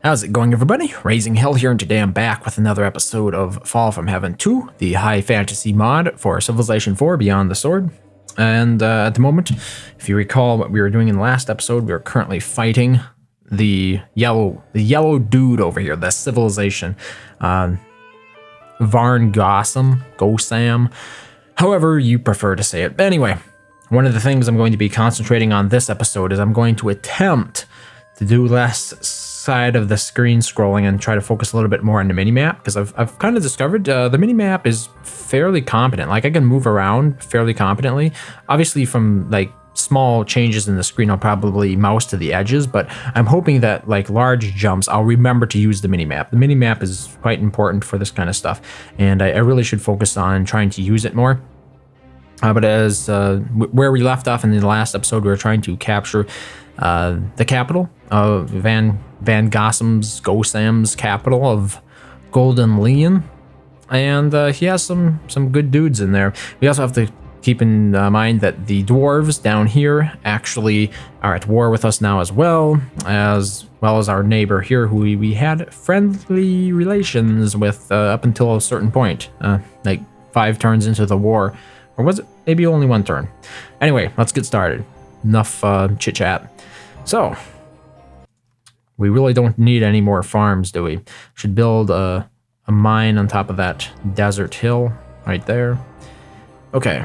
How's it going, everybody? RazingHel here, and today I'm back with another episode of Fall from Heaven 2, the high fantasy mod for Civilization 4 Beyond the Sword. And at the moment, if you recall what we were doing in the last episode, we are currently fighting the yellow dude over here, the civilization, Varn Gosam, however you prefer to say it. But anyway, one of the things I'm going to be concentrating on this episode is I'm going to attempt to do less side of the screen scrolling and try to focus a little bit more on the minimap, because I've kind of discovered the minimap is fairly competent. Like, I can move around fairly competently. Obviously, from like small changes in the screen, I'll probably mouse to the edges, but I'm hoping that like large jumps, I'll remember to use the minimap. The minimap is quite important for this kind of stuff, and I really should focus on trying to use it more. But as where we left off in the last episode, we were trying to capture the capital of Van Gossam's capital of Golden Leon, and he has some good dudes in there. We also have to keep in mind that the dwarves down here actually are at war with us now, as well as our neighbor here, who we had friendly relations with up until a certain point, like 5 turns into the war, or was it maybe only 1 turn? Anyway, let's get started. Enough chit chat. So, we really don't need any more farms, do we? Should build a mine on top of that desert hill right there. Okay,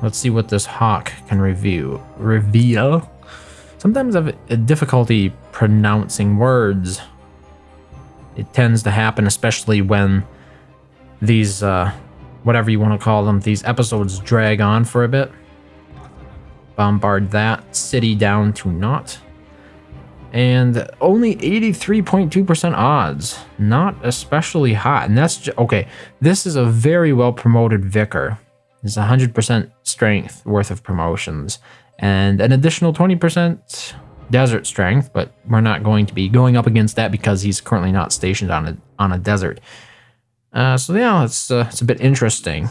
let's see what this hawk can reveal. Sometimes I have a difficulty pronouncing words. It tends to happen, especially when these, whatever you want to call them, these episodes drag on for a bit. Bombard that city down to naught. And only 83.2% odds. Not especially hot. And that's okay. This is a very well promoted vicar. It's 100% strength worth of promotions. And an additional 20% desert strength. But we're not going to be going up against that because he's currently not stationed on a desert. So yeah, it's a bit interesting.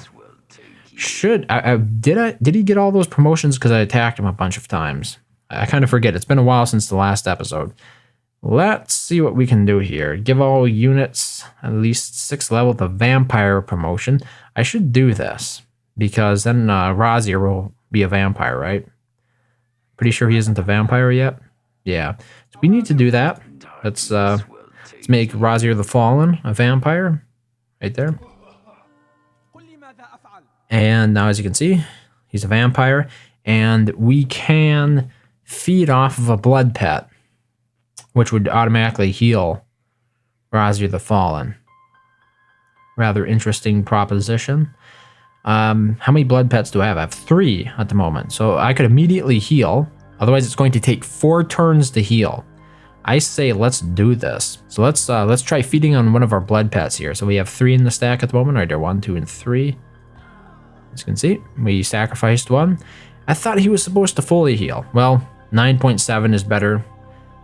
Did he get all those promotions because I attacked him a bunch of times? I kind of forget. It's been a while since the last episode. Let's see what we can do here. Give all units at least 6 level the vampire promotion. I should do this because then Razier will be a vampire, right? Pretty sure he isn't a vampire yet. Yeah, so we need to do that. Let's make Razier the Fallen a vampire right there. And now, as you can see, he's a vampire, and we can feed off of a blood pet, which would automatically heal Razier the Fallen. Rather interesting proposition. How many blood pets do I have? I have 3 at the moment, so I could immediately heal. Otherwise, it's going to take 4 turns to heal. I say let's do this. So let's try feeding on one of our blood pets here. So we have 3 in the stack at the moment. Right there, 1, 2, and 3. As you can see, we sacrificed 1. I thought he was supposed to fully heal. Well, 9.7 is better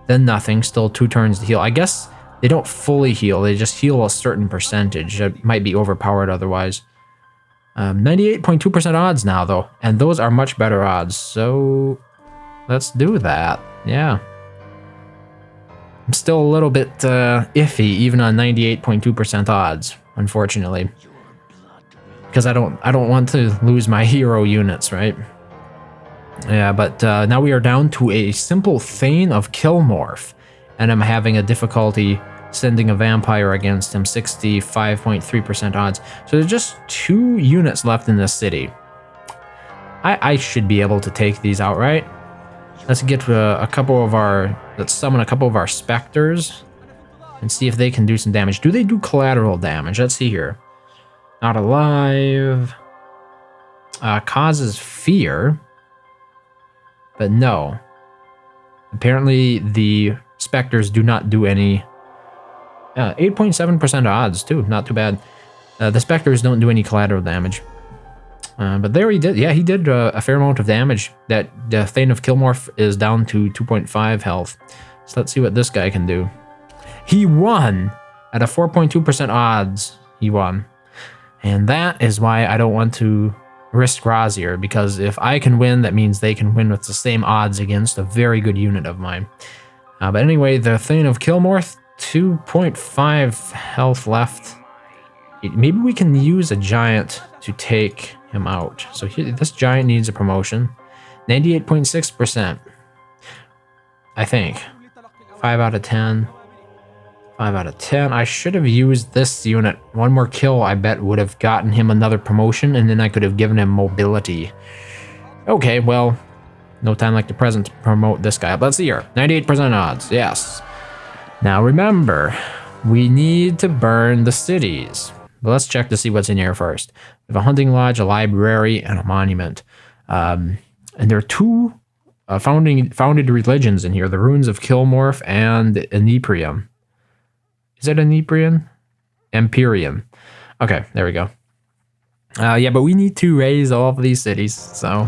than nothing. Still 2 turns to heal. I guess they don't fully heal. They just heal a certain percentage. It might be overpowered otherwise. 98.2% odds now, though. And those are much better odds. So let's do that. Yeah. I'm still a little bit iffy, even on 98.2% odds, unfortunately. Because I don't want to lose my hero units, right? Yeah, but now we are down to a simple Thane of Killmorph, and I'm having a difficulty sending a vampire against him, 65.3% odds. So there's just 2 units left in this city. I should be able to take these out, right? Let's get let's summon a couple of our specters and see if they can do some damage. Do they do collateral damage? Let's see here. Not alive. Causes fear. But no. Apparently the specters do not do any. 8.7% odds too. Not too bad. The specters don't do any collateral damage. But there he did. Yeah, he did a fair amount of damage. That the Thane of Killmorph is down to 2.5 health. So let's see what this guy can do. He won at a 4.2% odds. He won. And that is why I don't want to risk Razier, because if I can win, that means they can win with the same odds against a very good unit of mine. But anyway, the Thane of Killmorph 2.5 health left. Maybe we can use a giant to take him out. So this giant needs a promotion. 98.6%. I think. 5 out of 10. 5 out of 10. I should have used this unit. One more kill, I bet, would have gotten him another promotion, and then I could have given him mobility. Okay, well, no time like the present to promote this guy. Let's see here. 98% odds. Yes. Now remember, we need to burn the cities. But let's check to see what's in here first. We have a hunting lodge, a library, and a monument. And there are two founded religions in here. The runes of Kilmorph and Ineprium. Is it Ineprium? Empyrean. Okay, there we go. Yeah, but we need to raise all of these cities, so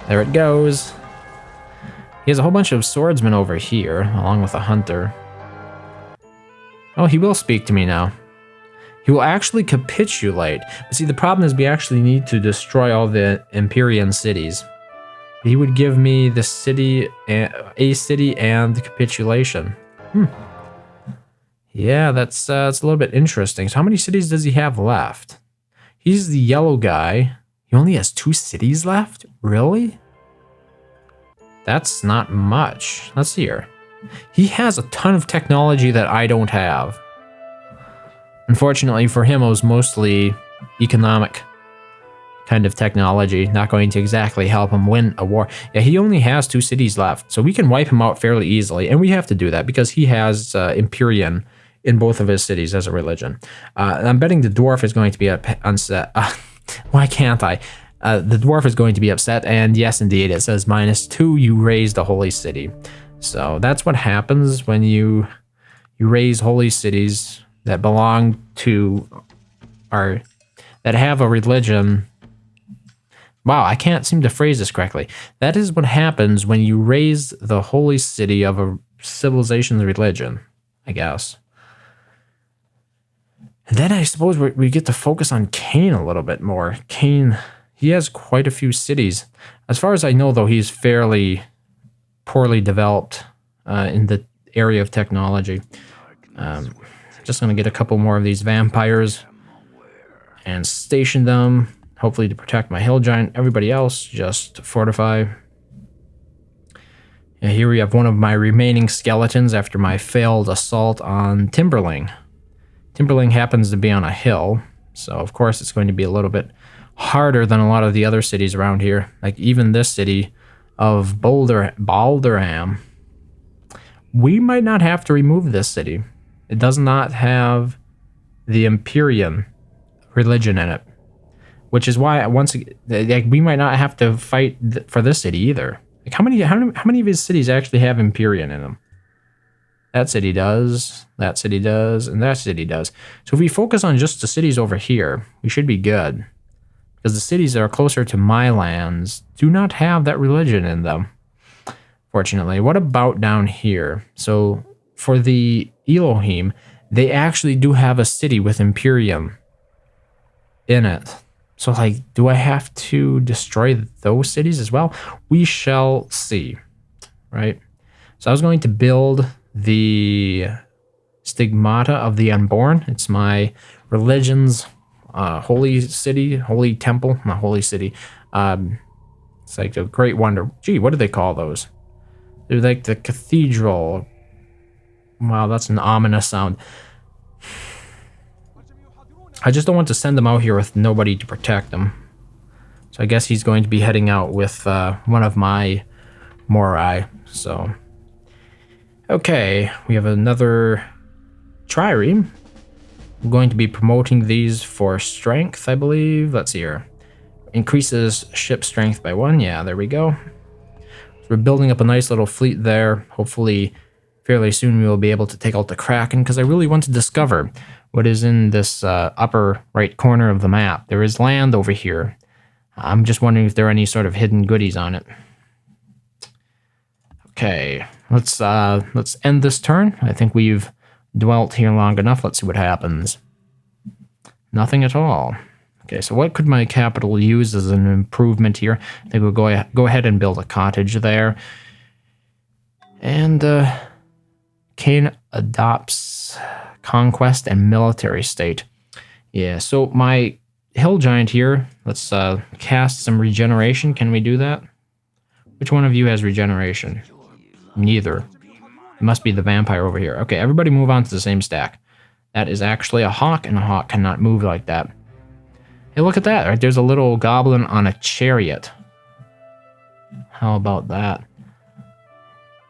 there it goes. He has a whole bunch of swordsmen over here, along with a hunter. Oh, he will speak to me now. He will actually capitulate. But see, the problem is we actually need to destroy all the Empyrean cities. He would give me the city, a city and the capitulation. Yeah, that's a little bit interesting. So how many cities does he have left? He's the yellow guy. He only has 2 cities left? Really? That's not much. Let's see here. He has a ton of technology that I don't have. Unfortunately for him, it was mostly economic kind of technology, not going to exactly help him win a war. Yeah, he only has 2 cities left, so we can wipe him out fairly easily, and we have to do that because he has Empyrean in both of his cities as a religion. I'm betting the dwarf is going to be upset. Why can't I? The dwarf is going to be upset, and yes, indeed, it says -2, you raise the holy city. So that's what happens when you raise holy cities that belong to, or that have a religion. Wow, I can't seem to phrase this correctly. That is what happens when you raise the holy city of a civilization's religion, I guess. And then I suppose we get to focus on Kael a little bit more. Kael, he has quite a few cities. As far as I know, though, he's fairly poorly developed in the area of technology. Just going to get a couple more of these vampires and station them, hopefully to protect my hill giant. Everybody else, just fortify. And here we have one of my remaining skeletons after my failed assault on Timberling. Timberling happens to be on a hill, so of course it's going to be a little bit harder than a lot of the other cities around here. Like even this city of Balderham. We might not have to remove this city. It does not have the Empyrean religion in it, which is why we might not have to fight for this city either. Like how many of his cities actually have Empyrean in them? That city does, that city does, and that city does. So if we focus on just the cities over here, we should be good. Because the cities that are closer to my lands do not have that religion in them, fortunately. What about down here? So for the Elohim, they actually do have a city with Empyrean in it. So, like, do I have to destroy those cities as well? We shall see, right? So I was going to build the Stigmata of the Unborn. It's my religion's holy city, holy temple, not holy city. It's like a great wonder. Gee, what do they call those? They're like the cathedral. Wow, that's an ominous sound. I just don't want to send them out here with nobody to protect them. So I guess he's going to be heading out with one of my Morai. So, okay, we have another trireme. I'm going to be promoting these for strength, I believe. Let's see here. Increases ship strength by 1. Yeah, there we go. So we're building up a nice little fleet there. Hopefully, fairly soon we will be able to take out the Kraken, because I really want to discover what is in this upper right corner of the map. There is land over here. I'm just wondering if there are any sort of hidden goodies on it. Okay, let's end this turn. I think we've dwelt here long enough. Let's see what happens. Nothing at all. Okay, so what could my capital use as an improvement here? I think we'll go ahead and build a cottage there. And Kael adopts conquest and military state. Yeah, so my hill giant here, let's cast some regeneration. Can we do that? Which one of you has regeneration? Neither. It must be the vampire over here. Okay, everybody move on to the same stack. That is actually a hawk, and a hawk cannot move like that. Hey, look at that. Right, there's a little goblin on a chariot. How about that?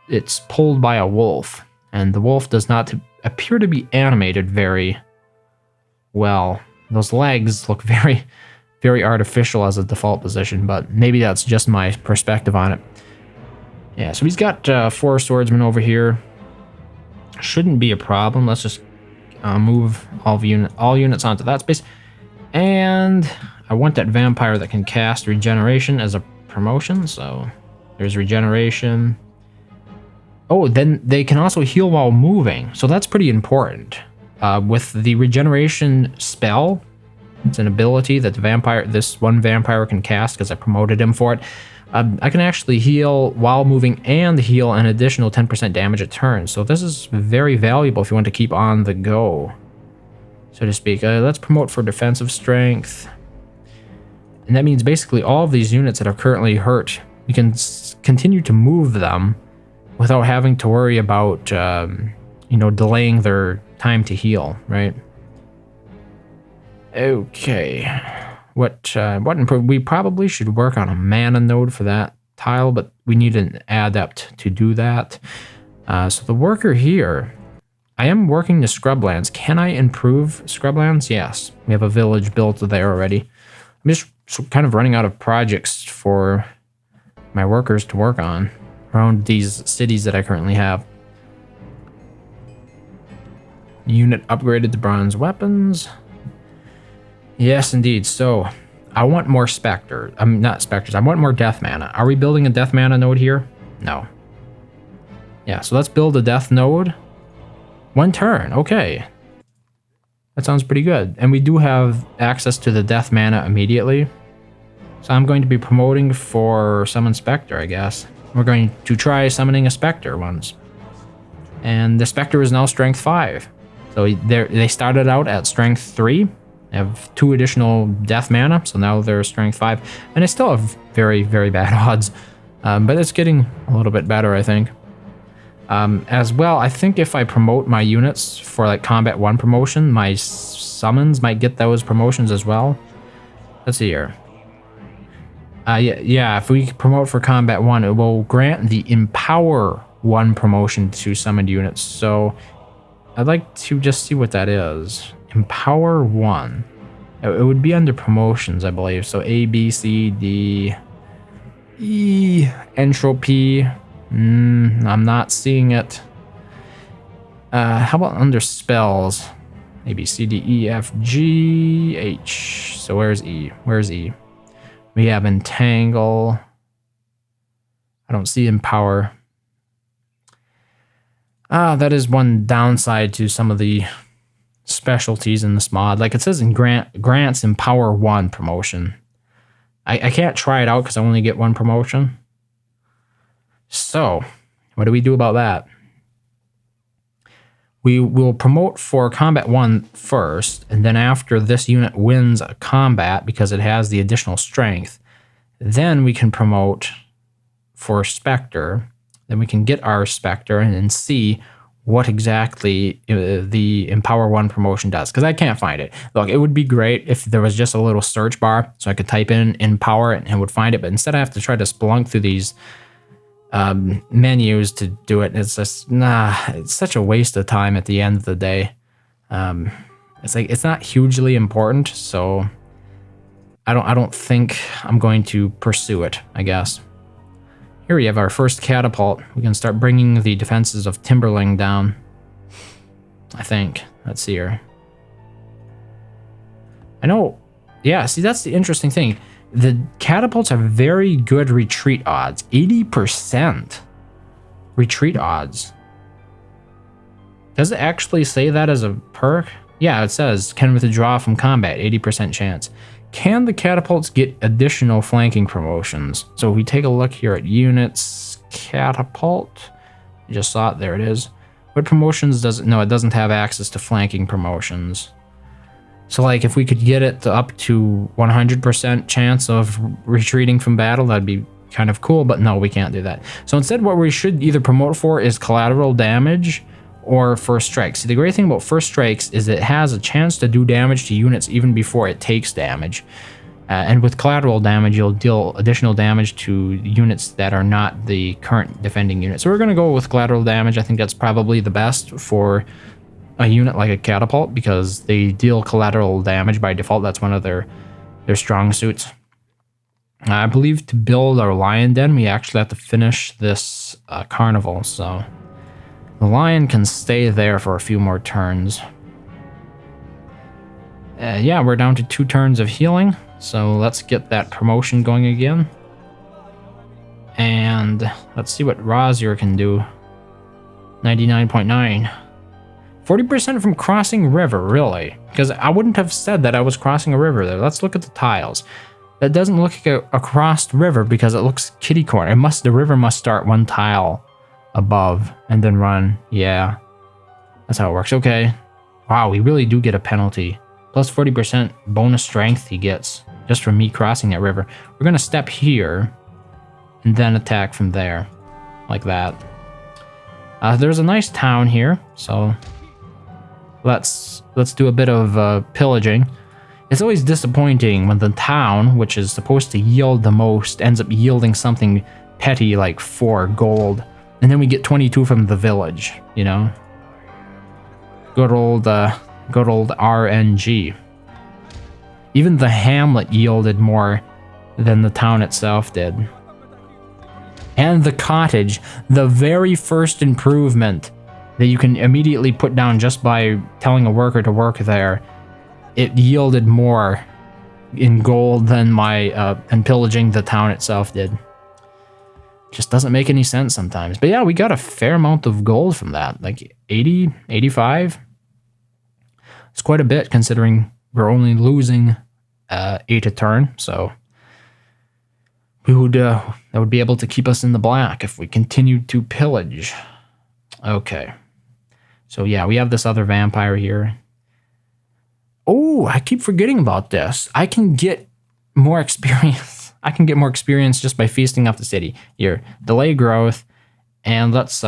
It's pulled by a wolf, and the wolf does not appear to be animated very well. Those legs look very, very artificial as a default position, but maybe that's just my perspective on it. Yeah, so he's got 4 swordsmen over here. Shouldn't be a problem. Let's just move all units onto that space. And I want that vampire that can cast regeneration as a promotion, so there's regeneration. Oh, then they can also heal while moving, so that's pretty important. With the regeneration spell, it's an ability that this one vampire can cast because I promoted him for it. I can actually heal while moving and heal an additional 10% damage a turn. So this is very valuable if you want to keep on the go, so to speak. Let's promote for defensive strength. And that means basically all of these units that are currently hurt, we can continue to move them without having to worry about, delaying their time to heal, right? Okay. What improve? We probably should work on a mana node for that tile, but we need an adept to do that. So the worker here, I am working the scrublands. Can I improve scrublands? Yes. We have a village built there already. I'm just kind of running out of projects for my workers to work on around these cities that I currently have. Unit upgraded to bronze weapons. Yes, indeed. So I want more specters. Not specters. I want more death mana. Are we building a death mana node here? No. Yeah, so let's build a death node. 1 turn. Okay. That sounds pretty good. And we do have access to the death mana immediately. So I'm going to be promoting for Summon Spectre, I guess. We're going to try summoning a Spectre once. And the Spectre is now Strength 5. So they started out at Strength 3. They have 2 additional death mana, so now they're Strength 5. And I still have very, very bad odds. But it's getting a little bit better, I think. As well, I think if I promote my units for like Combat 1 promotion, my summons might get those promotions as well. Let's see here. Yeah, if we promote for Combat 1, it will grant the Empower 1 promotion to summoned units. So I'd like to just see what that is. Empower 1. It would be under promotions, I believe. So A, B, C, D, E, Entropy. I'm not seeing it. How about under spells? A, B, C, D, E, F, G, H. So where's E? Where's E? We have Entangle. I don't see Empower. That is one downside to some of the specialties in this mod. Like it says in grants Empower 1 promotion. I can't try it out because I only get 1 promotion. So, what do we do about that? We will promote for Combat 1 first, and then after this unit wins a combat because it has the additional strength, then we can promote for Spectre. Then we can get our Spectre and then see what exactly the Empower 1 promotion does, because I can't find it. Look, it would be great if there was just a little search bar so I could type in Empower and it would find it, but instead I have to try to splunk through these menus to do it. It's just, it's such a waste of time at the end of the day. It's like, it's not hugely important, so I don't think I'm going to pursue it, I guess. Here we have our first catapult. We can start bringing the defenses of Timberling down, I think. Let's see here. I know, yeah, see, that's the interesting thing. The catapults have very good retreat odds. 80% retreat odds. Does it actually say that as a perk? Yeah, it says, can withdraw from combat, 80% chance. Can the catapults get additional flanking promotions? So if we take a look here at units, catapult, you just saw it, there it is. What promotions does it? No, it doesn't have access to flanking promotions. So like if we could get it to up to 100% chance of retreating from battle, that'd be kind of cool, but no, we can't do that. So instead what we should either promote for is collateral damage or first strikes. See, the great thing about first strikes is it has a chance to do damage to units even before it takes damage. And with collateral damage, you'll deal additional damage to units that are not the current defending unit. So we're going to go with collateral damage. I think that's probably the best for a unit like a catapult because they deal collateral damage by default. That's one of their strong suits. I believe to build our lion den, we actually have to finish this carnival. So the lion can stay there for a few more turns. Yeah, we're down to 2 turns of healing. So let's get that promotion going again. And let's see what Razir can do. 99.9. 40% from crossing river, really? Because I wouldn't have said that I was crossing a river there. Let's look at the tiles. That doesn't look like a crossed river because it looks kitty corner. The river must start 1 tile above and then run. Yeah, that's how it works. Okay. Wow, we really do get a penalty. Plus 40% bonus strength he gets just from me crossing that river. We're gonna step here and then attack from there, like that. There's a nice town here, so let's do a bit of pillaging. It's always disappointing when the town, which is supposed to yield the most, ends up yielding something petty like 4 gold, and then we get 22 from the village. You know, good old RNG. Even the hamlet yielded more than the town itself did. And the cottage, the very first improvement that you can immediately put down just by telling a worker to work there, it yielded more in gold than than pillaging the town itself did. Just doesn't make any sense sometimes. But yeah, we got a fair amount of gold from that, like 80, 85. It's quite a bit considering we're only losing 8 a turn, so that would be able to keep us in the black if we continued to pillage. Okay, so yeah, we have this other vampire here. Oh, I keep forgetting about this. I can get more experience. I can get more experience just by feasting off the city. Here, delay growth, and let's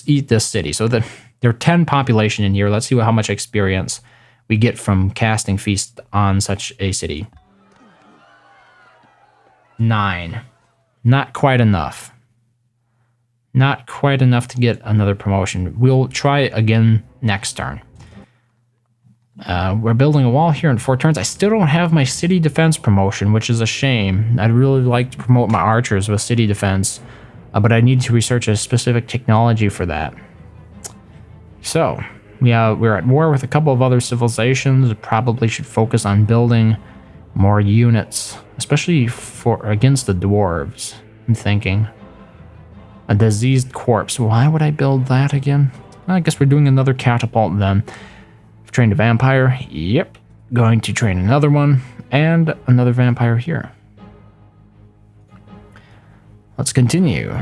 eat this city. So there are 10 population in here. Let's see how much experience we get from casting feast on such a city. 9. Not quite enough. Not quite enough to get another promotion. We'll try again next turn. We're building a wall here in 4 turns. I still don't have my city defense promotion, which is a shame. I'd really like to promote my archers with city defense, but I need to research a specific technology for that. So we're at war with a couple of other civilizations. Probably should focus on building more units, especially against the dwarves. I'm thinking. A diseased corpse. Why would I build that again? I guess we're doing another catapult then. I've trained a vampire. Yep. Going to train another one. And another vampire here. Let's continue.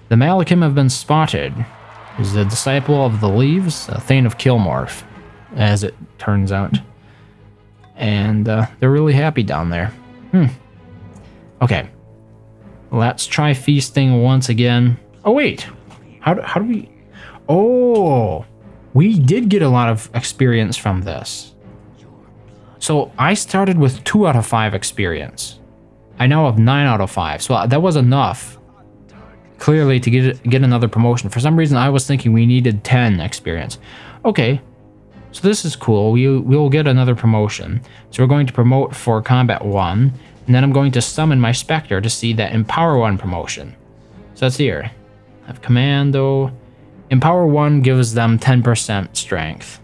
The Malachim have been spotted. Is a disciple of the Leaves, a Thane of Kilmorph, as it turns out. And they're really happy down there. Okay. Let's try feasting once again. Oh, wait. How do we... Oh, we did get a lot of experience from this. So I started with 2 out of 5 experience. I now have 9 out of 5. So that was enough, clearly, to get another promotion. For some reason, I was thinking we needed 10 experience. Okay. So this is cool. We'll get another promotion. So we're going to promote for Combat 1. And then I'm going to summon my Spectre to see that Empower 1 promotion. So that's here. I have Commando. Empower 1 gives them 10% strength.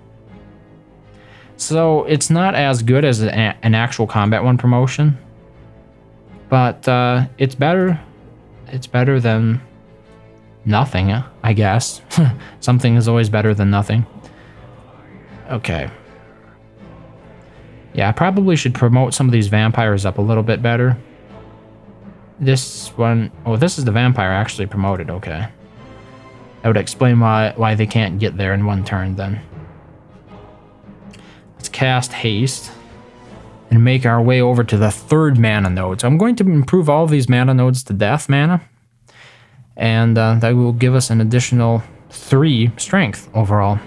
So it's not as good as an actual Combat 1 promotion. But it's better. It's better than nothing, I guess. Something is always better than nothing. Okay. Yeah, I probably should promote some of these vampires up a little bit better. This one... Oh, this is the vampire actually promoted. Okay. That would explain why they can't get there in one turn then. Let's cast Haste and make our way over to the 3rd mana node. So I'm going to improve all of these mana nodes to death mana. And that will give us an additional 3 strength overall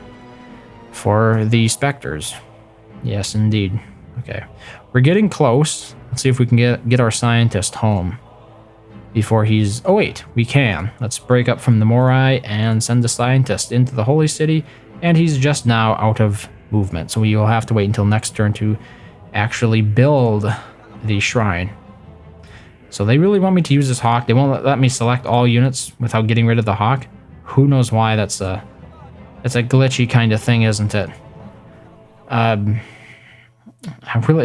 for the specters. Yes, indeed. Okay. We're getting close. Let's see if we can get our scientist home before he's... Oh, wait. We can. Let's break up from the Morai and send the scientist into the Holy City. And he's just now out of movement. So we will have to wait until next turn to actually build the shrine. So they really want me to use this hawk. They won't let me select all units without getting rid of the hawk. Who knows why? That's a glitchy kind of thing, isn't it?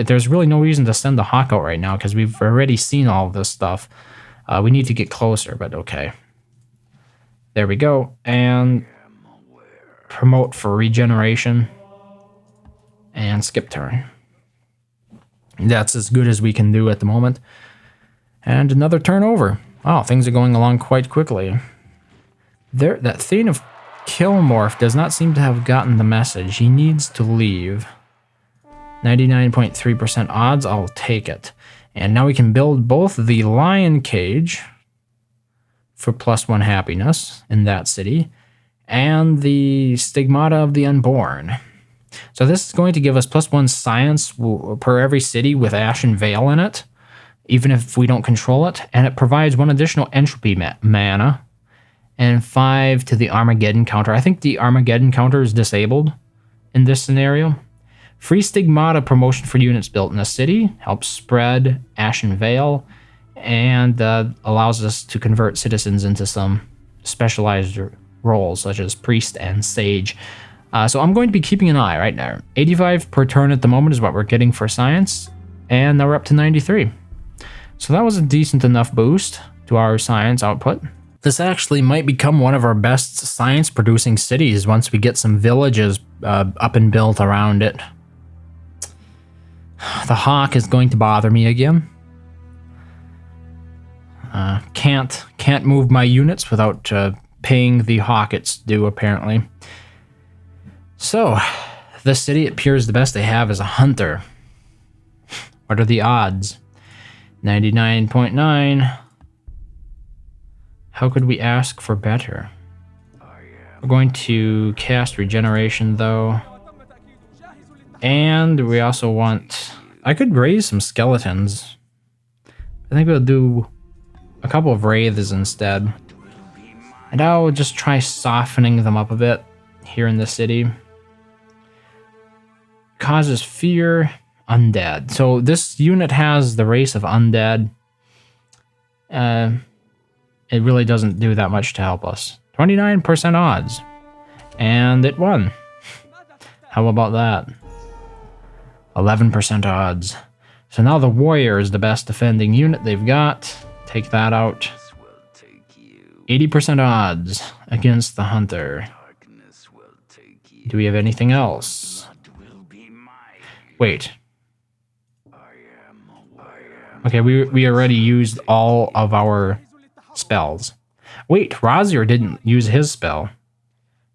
There's really no reason to send the hawk out right now because we've already seen all of this stuff. We need to get closer, but okay. There we go. And promote for regeneration. And skip turn. That's as good as we can do at the moment. And another turn over. Wow, things are going along quite quickly. That Thane of Killmorph does not seem to have gotten the message. He needs to leave. 99.3% odds, I'll take it. And now we can build both the Lion Cage for +1 happiness in that city, and the Stigmata of the Unborn. So this is going to give us +1 science per every city with Ashen Veil in it, even if we don't control it, and it provides 1 additional entropy mana, and 5 to the Armageddon counter. I think the Armageddon counter is disabled in this scenario. Free Stigmata promotion for units built in a city, helps spread Ashen Veil, and allows us to convert citizens into some specialized roles, such as Priest and Sage. So I'm going to be keeping an eye right now. 85 per turn at the moment is what we're getting for science, and now we're up to 93. So that was a decent enough boost to our science output. This actually might become one of our best science-producing cities once we get some villages up and built around it. The hawk is going to bother me again. Can't move my units without paying the hawk its due, apparently. So, this city appears the best they have is a hunter. What are the odds? 99.9. How could we ask for better? We're going to cast regeneration, though. And we also want... I could raise some skeletons. I think we'll do a couple of wraiths instead. And I'll just try softening them up a bit here in the city. Causes fear, undead. So this unit has the race of undead. It really doesn't do that much to help us. 29% odds. And it won. How about that? 11% odds. So now the warrior is the best defending unit they've got. Take that out. 80% odds against the hunter. Do we have anything else? Wait. Okay, we already used all of our spells. Wait, Razir didn't use his spell.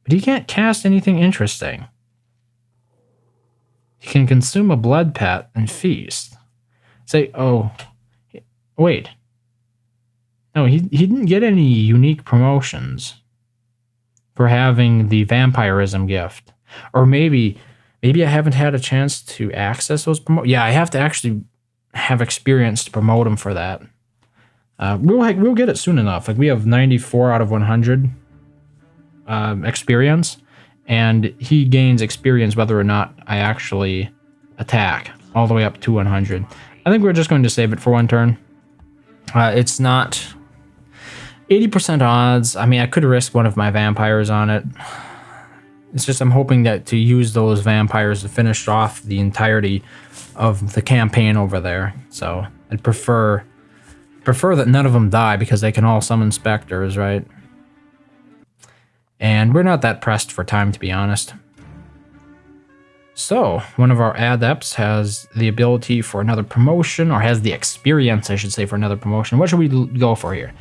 But he can't cast anything interesting. He can consume a blood pet and feast. Say, oh, wait. No, he didn't get any unique promotions for having the vampirism gift. Or maybe I haven't had a chance to access those promotions. Yeah, I have to actually have experience to promote him for that. We'll get it soon enough. Like, we have 94 out of 100 experience, and he gains experience whether or not I actually attack, all the way up to 100. I think we're just going to save it for one turn. It's not 80% odds. I mean, I could risk one of my vampires on it. It's just I'm hoping that to use those vampires to finish off the entirety of the campaign over there. So I'd prefer that none of them die because they can all summon specters, right? And we're not that pressed for time, to be honest. So, one of our adepts has the ability for another promotion, or has the experience, I should say, for another promotion. What should we go for here?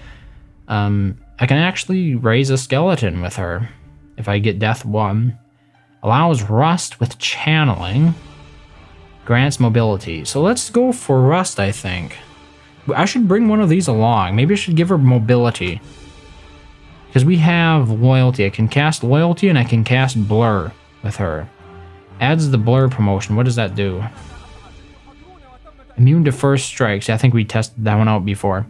I can actually raise a skeleton with her if I get Death 1. Allows Rust with channeling. Grants mobility. So let's go for Rust, I think. I should bring one of these along. Maybe I should give her mobility. Because we have loyalty. I can cast loyalty and I can cast blur with her. Adds the blur promotion. What does that do? Immune to first strikes. I think we tested that one out before.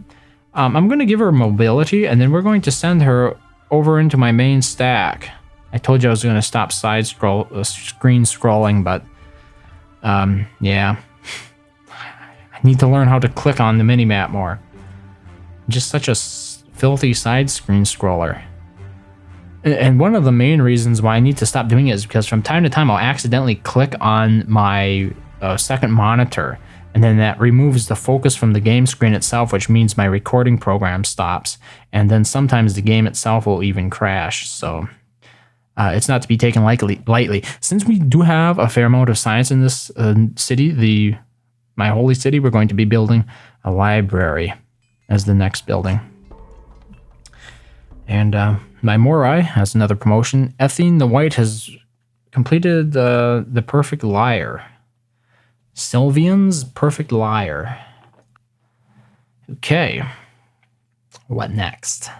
I'm going to give her mobility, and then we're going to send her over into my main stack. I told you I was going to stop screen scrolling, but yeah. I need to learn how to click on the minimap more. I'm just such a filthy side screen scroller. And one of the main reasons why I need to stop doing it is because from time to time I'll accidentally click on my second monitor, and then that removes the focus from the game screen itself, which means my recording program stops, and then sometimes the game itself will even crash. So it's not to be taken lightly. Since we do have a fair amount of science in this city, my holy city, we're going to be building a library as the next building. And my Morai has another promotion. Ethine the White has completed the Perfect Liar. Sylvian's Perfect Liar. Okay. What next?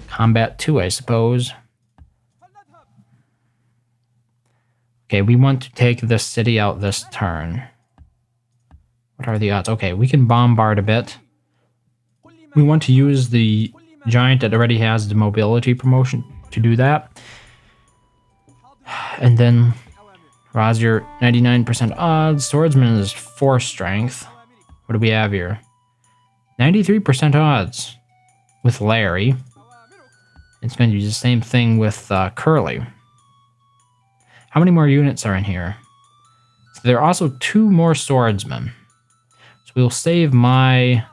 Combat 2, I suppose. Okay, we want to take this city out this turn. What are the odds? Okay, we can bombard a bit. We want to use the giant that already has the mobility promotion to do that. And then Razier, 99% odds. Swordsman is 4 strength. What do we have here? 93% odds with Larry. It's going to be the same thing with Curly. How many more units are in here? So there are also 2 more swordsmen. So we'll save my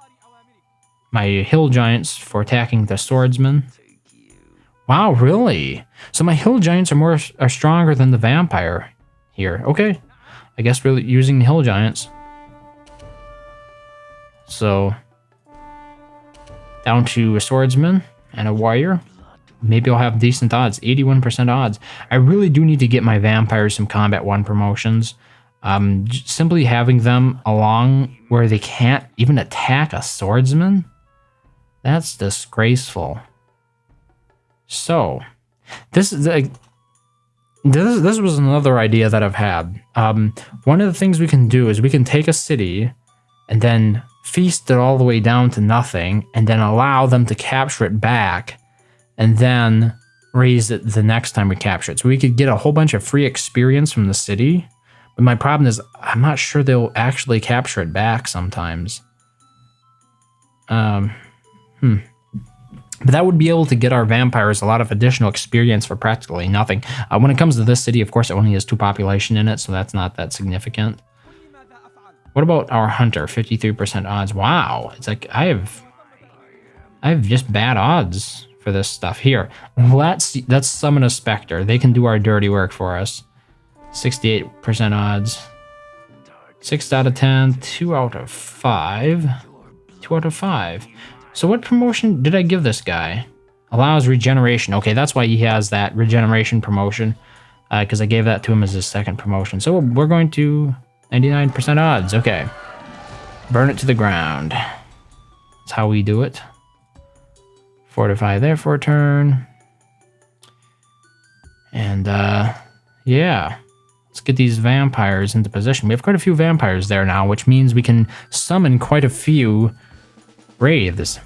hill giants for attacking the swordsman. Wow, really? So my hill giants are stronger than the vampire here. Okay, I guess we're using the hill giants. So down to a swordsman and a warrior. Maybe I'll have decent odds. 81% odds. I really do need to get my vampires some combat 1 promotions. Simply having them along where they can't even attack a swordsman, that's disgraceful. So this was another idea that I've had. One of the things we can do is we can take a city and then feast it all the way down to nothing, and then allow them to capture it back, and then raise it the next time we capture it. So we could get a whole bunch of free experience from the city. But my problem is I'm not sure they'll actually capture it back sometimes. But that would be able to get our vampires a lot of additional experience for practically nothing. When it comes to this city, of course, it only has 2 population in it, so that's not that significant. What about our hunter? 53% odds. Wow, it's like I have just bad odds for this stuff. Here, let's summon a specter. They can do our dirty work for us. 68% odds. 6 out of 10. 2 out of 5. 2 out of 5. So what promotion did I give this guy? Allows regeneration. Okay, that's why he has that regeneration promotion. Because I gave that to him as his second promotion. So we're going to 99% odds. Okay. Burn it to the ground. That's how we do it. Fortify there for a turn. And, yeah. Let's get these vampires into position. We have quite a few vampires there now, which means we can summon quite a few wraiths.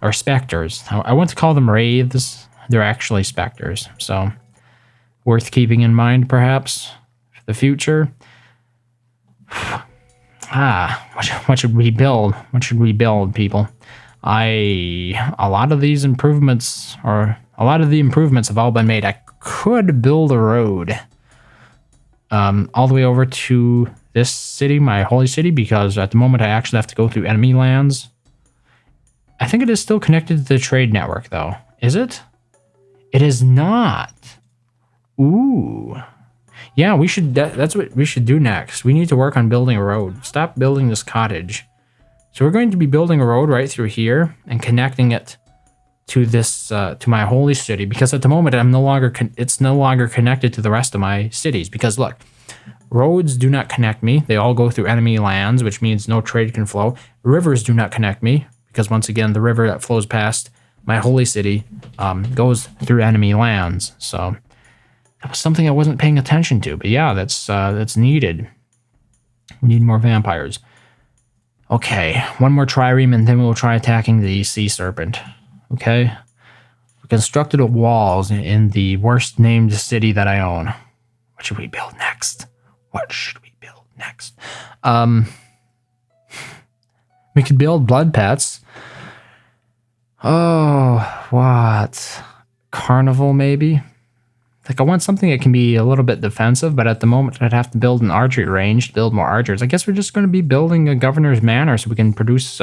Or specters. I want to call them wraiths. They're actually specters. So, worth keeping in mind, perhaps, for the future. What should we build? What should we build, people? A lot of these improvements, or a lot of the improvements have all been made. I could build a road all the way over to this city, my holy city, because at the moment I actually have to go through enemy lands. I think it is still connected to the trade network, though. Is it? It is not. Ooh. Yeah, we should. That's what we should do next. We need to work on building a road. Stop building this cottage. So we're going to be building a road right through here and connecting it to this to my holy city, because at the moment it's no longer connected to the rest of my cities. Because look, roads do not connect me; they all go through enemy lands, which means no trade can flow. Rivers do not connect me, because once again, the river that flows past my holy city goes through enemy lands. So that was something I wasn't paying attention to. But yeah, that's needed. We need more vampires. Okay, one more trireme, and then we'll try attacking the sea serpent. Okay, we constructed walls in the worst named city that I own. What should we build next? We could build blood pets. Oh, what? Carnival, maybe? Like, I want something that can be a little bit defensive, but at the moment I'd have to build an archery range to build more archers. I guess we're just going to be building a governor's manor so we can produce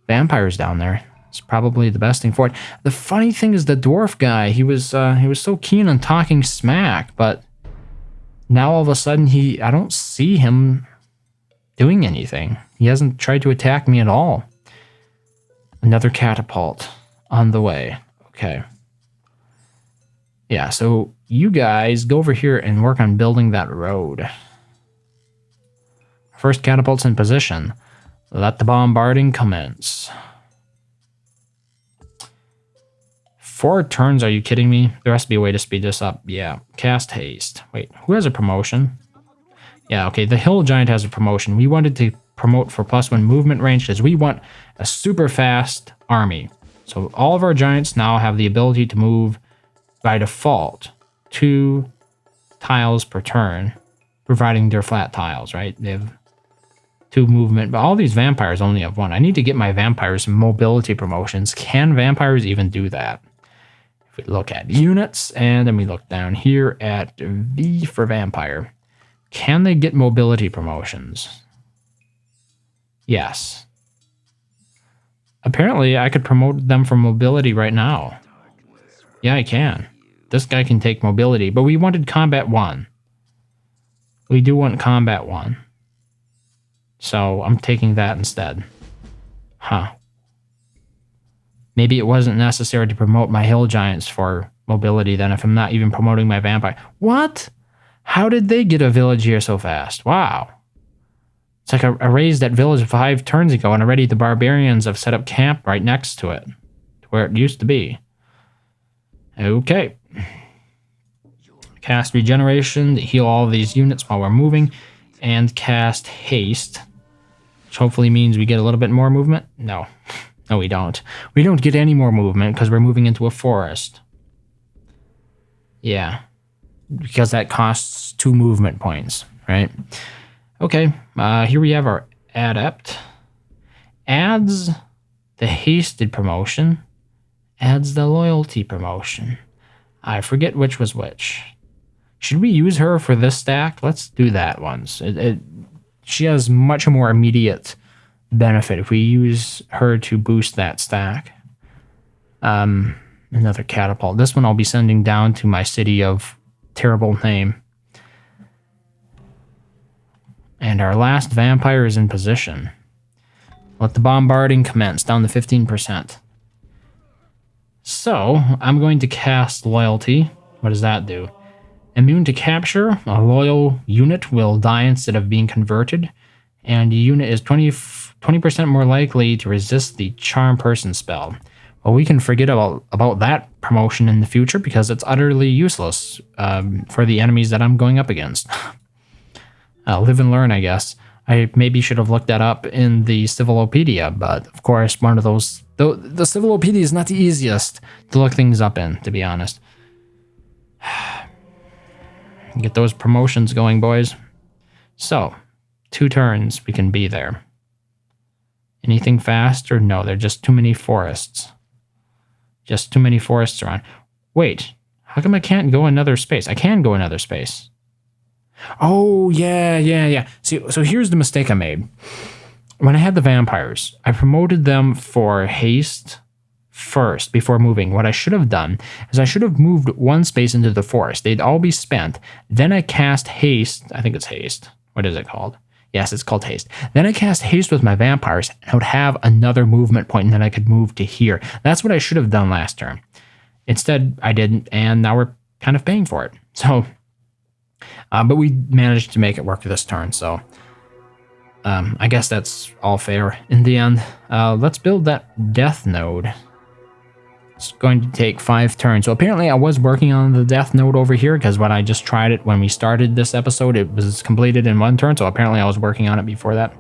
vampires down there. It's probably the best thing for it. The funny thing is the dwarf guy, he was so keen on talking smack, but now all of a sudden I don't see him doing anything. He hasn't tried to attack me at all. Another catapult on the way. Okay. Yeah, so you guys go over here and work on building that road. First catapult's in position. Let the bombarding commence. 4 turns, are you kidding me? There has to be a way to speed this up. Yeah, cast haste. Wait, who has a promotion? Yeah, okay, the hill giant has a promotion. We wanted to promote for +1 movement range because we want a super fast army. So all of our giants now have the ability to move by default 2 tiles per turn, providing they're flat tiles, right? They have 2 movement, but all these vampires only have 1. I need to get my vampires mobility promotions. Can vampires even do that? If we look at units, and then we look down here at V for vampire, can they get mobility promotions? Yes. Apparently, I could promote them for mobility right now. Yeah, I can. This guy can take mobility, but we wanted combat 1. We do want combat 1. So I'm taking that instead. Huh. Maybe it wasn't necessary to promote my hill giants for mobility then if I'm not even promoting my vampire. What? How did they get a village here so fast? Wow. It's like I raised that village 5 turns ago and already the barbarians have set up camp right next to it. To where it used to be. Okay. Cast regeneration to heal all of these units while we're moving. And cast haste. Which hopefully means we get a little bit more movement. No. No, we don't. We don't get any more movement because we're moving into a forest. Yeah. Because that costs 2 movement points, right? Okay. Here we have our adept. Adds the hasted promotion. Adds the loyalty promotion. I forget which was which. Should we use her for this stack? Let's do that once. She has much more immediate benefit if we use her to boost that stack. Another catapult. This one I'll be sending down to my city of terrible name. And our last vampire is in position. Let the bombarding commence, down to 15%. So, I'm going to cast Loyalty. What does that do? Immune to capture. A loyal unit will die instead of being converted. And the unit is 20% more likely to resist the Charm Person spell. Well, we can forget about that promotion in the future because it's utterly useless for the enemies that I'm going up against. Live and learn, I guess. I maybe should have looked that up in the Civilopedia, but of course, one of those... The Civilopedia is not the easiest to look things up in, to be honest. Get those promotions going, boys. So, 2 turns, we can be there. Anything faster? No, they're just too many forests. Just too many forests around. Wait, how come I can't go another space? I can go another space. Oh, yeah. See, so here's the mistake I made. When I had the vampires, I promoted them for haste first before moving. What I should have done is I should have moved 1 space into the forest. They'd all be spent. Then I cast haste. I think it's haste. What is it called? Yes, it's called haste. Then I cast haste with my vampires, and I would have another movement point, and then I could move to here. That's what I should have done last turn. Instead, I didn't, and now we're kind of paying for it. So, but we managed to make it work this turn, so I guess that's all fair in the end. Let's build that death node. It's going to take 5 turns. So apparently I was working on the death node over here, because when I just tried it when we started this episode, it was completed in 1 turn. So apparently I was working on it before that.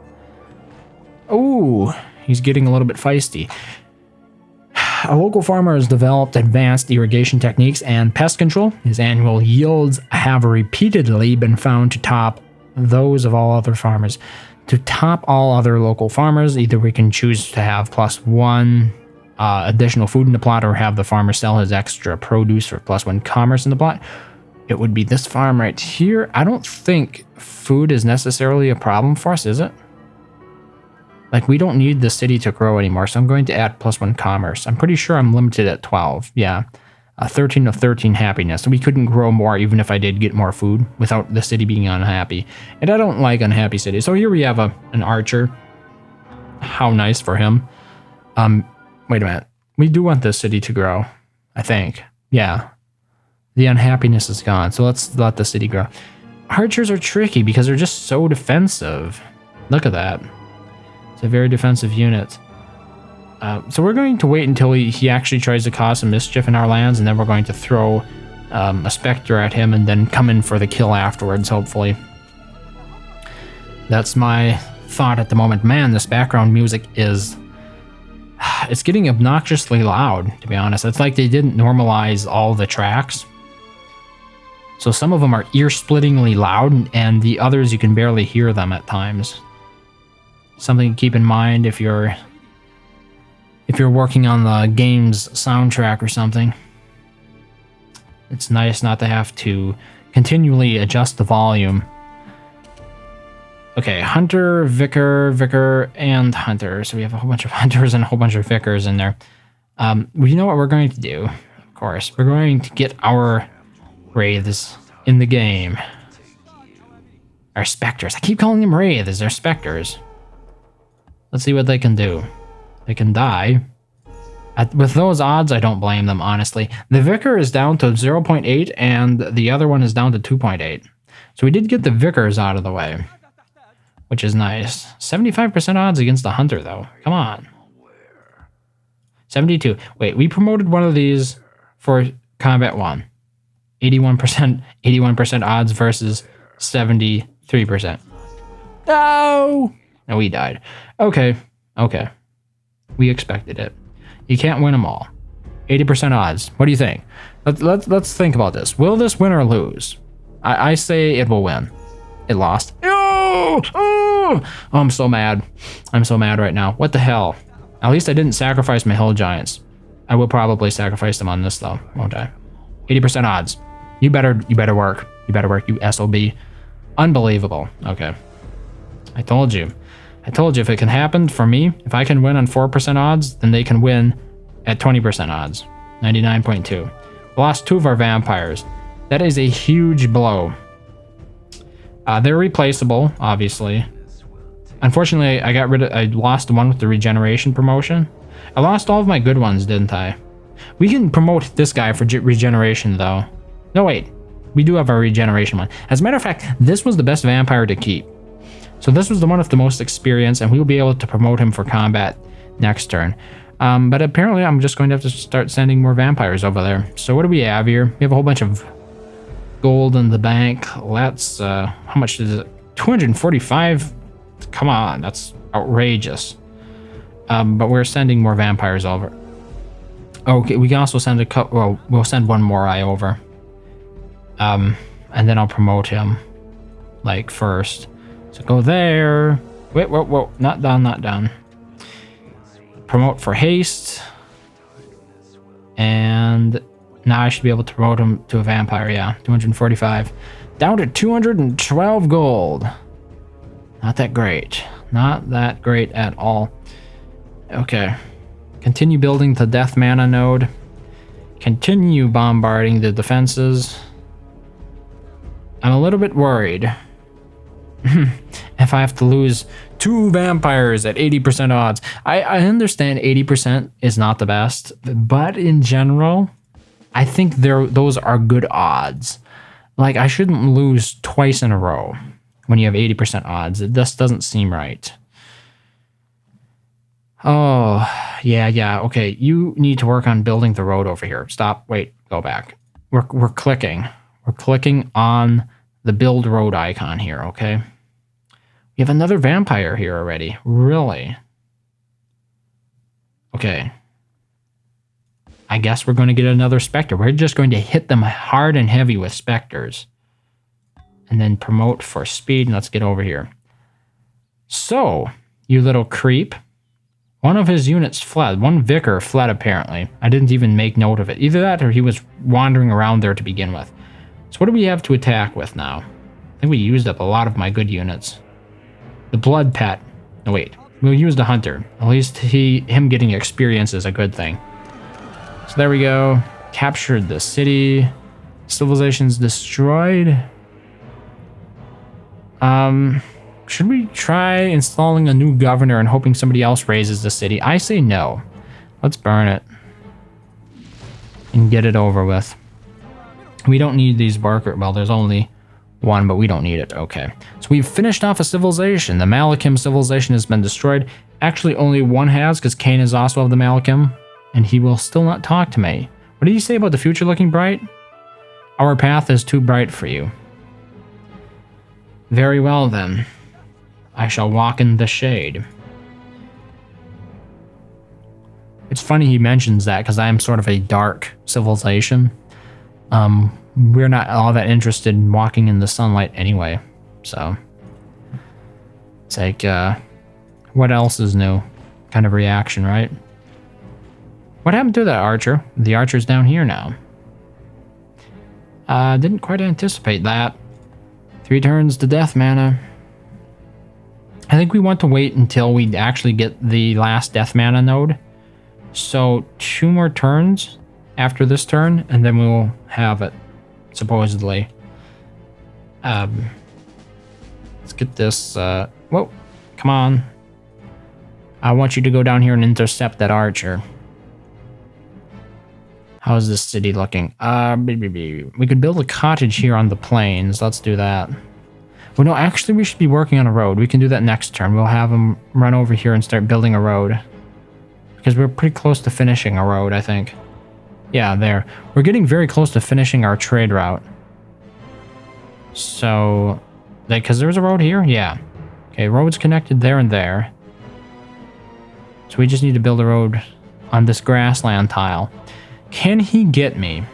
Oh, he's getting a little bit feisty. A local farmer has developed advanced irrigation techniques and pest control. His annual yields have repeatedly been found to top those of all other farmers. To top all other local farmers, either we can choose to have +1 additional food in the plot, or have the farmer sell his extra produce for +1 commerce in the plot. It would be this farm right here. I don't think food is necessarily a problem for us, is it? Like, we don't need the city to grow anymore, so I'm going to add +1 commerce. I'm pretty sure I'm limited at 12. Yeah, 13 of 13 happiness. So we couldn't grow more even if I did get more food without the city being unhappy. And I don't like unhappy cities. So here we have an archer. How nice for him. Wait a minute. We do want this city to grow, I think. Yeah. The unhappiness is gone, so let's let the city grow. Archers are tricky because they're just so defensive. Look at that. It's a very defensive unit. So we're going to wait until he actually tries to cause some mischief in our lands, and then we're going to throw a specter at him and then come in for the kill afterwards, hopefully. That's my thought at the moment. Man, this background music is... It's getting obnoxiously loud, to be honest. It's like they didn't normalize all the tracks. So some of them are ear-splittingly loud, and the others you can barely hear them at times. Something to keep in mind if you're working on the game's soundtrack or something. It's nice not to have to continually adjust the volume. Okay, Hunter, Vicar, and Hunter. So we have a whole bunch of Hunters and a whole bunch of Vicars in there. You know what we're going to do? Of course, we're going to get our Wraiths in the game. Our Spectres. I keep calling them Wraiths. They're Spectres. Let's see what they can do. They can die. With those odds, I don't blame them, honestly. The Vicar is down to 0.8, and the other one is down to 2.8. So we did get the Vicars out of the way, which is nice. 75% odds against the Hunter, though. Come on. 72. Wait, we promoted one of these for Combat 1. 81% odds versus 73%. No! No, he died. Okay. We expected it. You can't win them all. 80% odds. What do you think? Let's think about this. Will this win or lose? I say it will win. It lost. Oh, I'm so mad. I'm so mad right now. What the hell? At least I didn't sacrifice my hill giants. I will probably sacrifice them on this though, won't I? 80% odds. You better work. You better work, you SOB. Unbelievable. Okay. I told you if it can happen for me, if I can win on 4% odds, then they can win at 20% odds. 99.2. Lost 2 of our vampires. That is a huge blow. They're replaceable, obviously. Unfortunately, I lost the one with the regeneration promotion. I lost all of my good ones, didn't I? We can promote this guy for regeneration, though. No, wait. We do have our regeneration one. As a matter of fact, this was the best vampire to keep. So this was the one with the most experience, and we will be able to promote him for combat next turn. But apparently, I'm just going to have to start sending more vampires over there. So what do we have here? We have a whole bunch of gold in the bank. Let's, how much is it? 245? Come on, that's outrageous. But we're sending more vampires over. Okay, we can also send a couple, well, we'll send one more eye over. And then I'll promote him, like, first. So go there. Wait, whoa, not done. Promote for haste. And now I should be able to promote him to a vampire, yeah. 245. Down to 212 gold. Not that great. Not that great at all. Okay. Continue building the death mana node. Continue bombarding the defenses. I'm a little bit worried. if I have to lose 2 vampires at 80% odds. I understand 80% is not the best, but in general, I think those are good odds. Like, I shouldn't lose twice in a row when you have 80% odds. It just doesn't seem right. Oh, yeah, okay. You need to work on building the road over here. Stop, wait, go back. We're clicking. We're clicking on the build road icon here, okay? We have another vampire here already. Really? Okay. I guess we're going to get another specter. We're just going to hit them hard and heavy with specters. And then promote for speed. And let's get over here. So, you little creep. One of his units fled. One vicar fled, apparently. I didn't even make note of it. Either that or he was wandering around there to begin with. So what do we have to attack with now? I think we used up a lot of my good units. The blood pet. No, wait. We'll use the hunter. At least him getting experience is a good thing. So there we go. Captured the city. Civilization's destroyed. Should we try installing a new governor and hoping somebody else raises the city? I say no. Let's burn it. And get it over with. We don't need these workers. Well, there's only one, but we don't need it. Okay. So we've finished off a civilization. The Malachim civilization has been destroyed. Actually, only one has, because Cain is also of the Malachim. And he will still not talk to me. What did you say about the future looking bright? Our path is too bright for you. Very well, then. I shall walk in the shade. It's funny he mentions that, because I am sort of a dark civilization. We're not all that interested in walking in the sunlight anyway. So, it's like, what else is new? Kind of reaction, right? What happened to that archer? The archer's down here now. Didn't quite anticipate that. 3 turns to death mana. I think we want to wait until we actually get the last death mana node. So 2 more turns after this turn, and then we'll have it, supposedly. Let's get this, whoa, come on. I want you to go down here and intercept that archer. How is this city looking? We could build a cottage here on the plains. Let's do that. Well, no, actually, we should be working on a road. We can do that next turn. We'll have them run over here and start building a road. Because we're pretty close to finishing a road, I think. Yeah, there. We're getting very close to finishing our trade route. So, because there's a road here? Yeah. Okay, road's connected there and there. So we just need to build a road on this grassland tile. Can he get me?